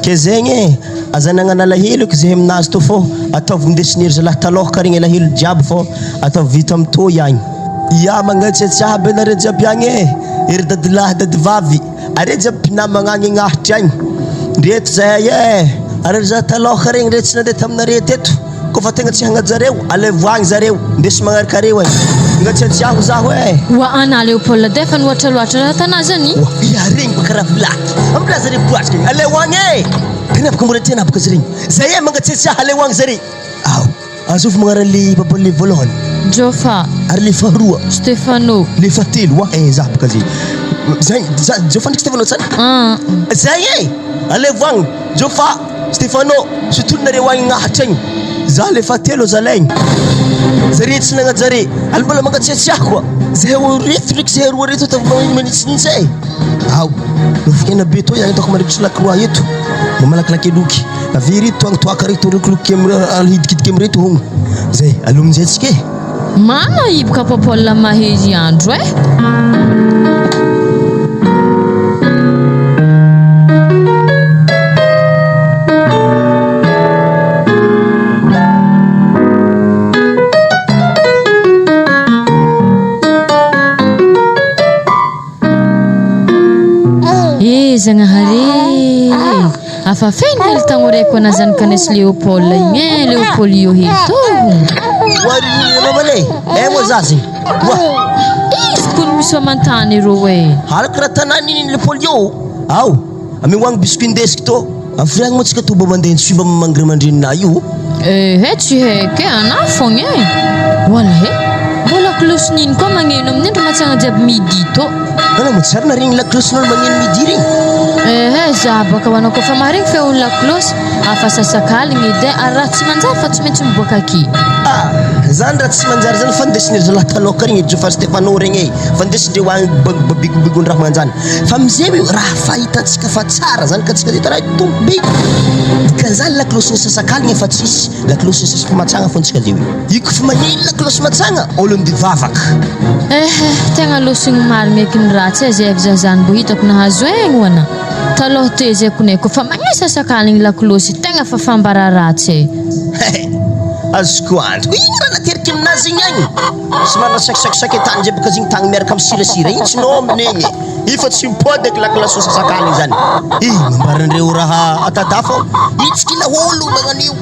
ke zegny aza nagnana lahelo eky zay aminazy to fô ataovy ndesinery zalahy talohaka regny lahelo jiaby fô ataovy vita amin'ny to ihany mangatsiatsia be nare jiaby agny ery dadilahy dadivavy are jiaby mpinamagna agny agnahitry agny ndreto zay are za talohaka regny re tsy nandeha taminare teto kofa tegna tsy hagnajareo alevoagny zareo ndesy magnarikareo ngatsiatsiaho zaho wa ana Leopold defa noatra loatra raha tana zany regny baka raha blaky amina zare boatrika alevoagny tena baka mora tena baka zare zay mangatsiatsiaho alevoagny zare azovy magnaran'le baballe voalohany Jofa ary le faharoa Stefano le fahatelo za baka zay Jofa ndraiky Stefano tsany zay alevoagny Jofa Stefano sotolonareo agny agnahatra agny za le fahatelo zalaigny zare tsy nagnajare ali mbola mangatsiatsiaho koa zay reto ndraiky zay roa reto ataovy manitsinitsy nofokena be to ihany ataoko marikitry lakroa eto mba malakilaky loky ave reto agny toaka reto rokoloky hidikidiky amreto hogno zay alomin'izay tsika mana iboka Paul mahery andro Zanahare afa fena hely tagno raiky anazany kanesy Leopold igny Leopold io hely to wari mo zazy izy kono misy amantany rô halaka raha tanany iny Leopold io amihoagny biscuit ndesiky to afiriagny mo tsika to mba mandeha suiva mangry mandrinina io tsy haiky ana fogna wala mbola klosininy koa magneno amin'indro matsagna jiaby midi to mo tsara naregny laklosinolo magneno midi regny za baka ho anao kofa maharegny feon'ny laklosy afa sasakaligny edy raha tsy manjary fa tsy maintsy miboaka aky zany raha tsy manjary zany fa ndesinery zalahy taloka regny Jofa Stefano regny fa ndesindreo agny babigobigony raha manjany fa amizay raha fahitatsika fa tsara zany ka tsika raha tombobe ka zany laklosy sasakaligny efa tsisy laklosy sasy fa matsagna fontsika zay iko fa magneno laklosy matsagna olony divavaka tegna losigny marigny eky ny raha tsy azay avy zazany mbo hitako nahazo egny hoana taloha tezy akonay kofa magneno sasakaligny laklosy tegna fa fambara ratsy azoko antoko iny raha nateriky aminazy igny agny sy marina sakisakisaky tany zay baka zigny tagny miaraka amin'ny sirasira igny tsy nominy igny ifa tsy mipody eky laklaso sasakaligny zany mambaran'ireo raha atata fô itsika ila olo magnan'io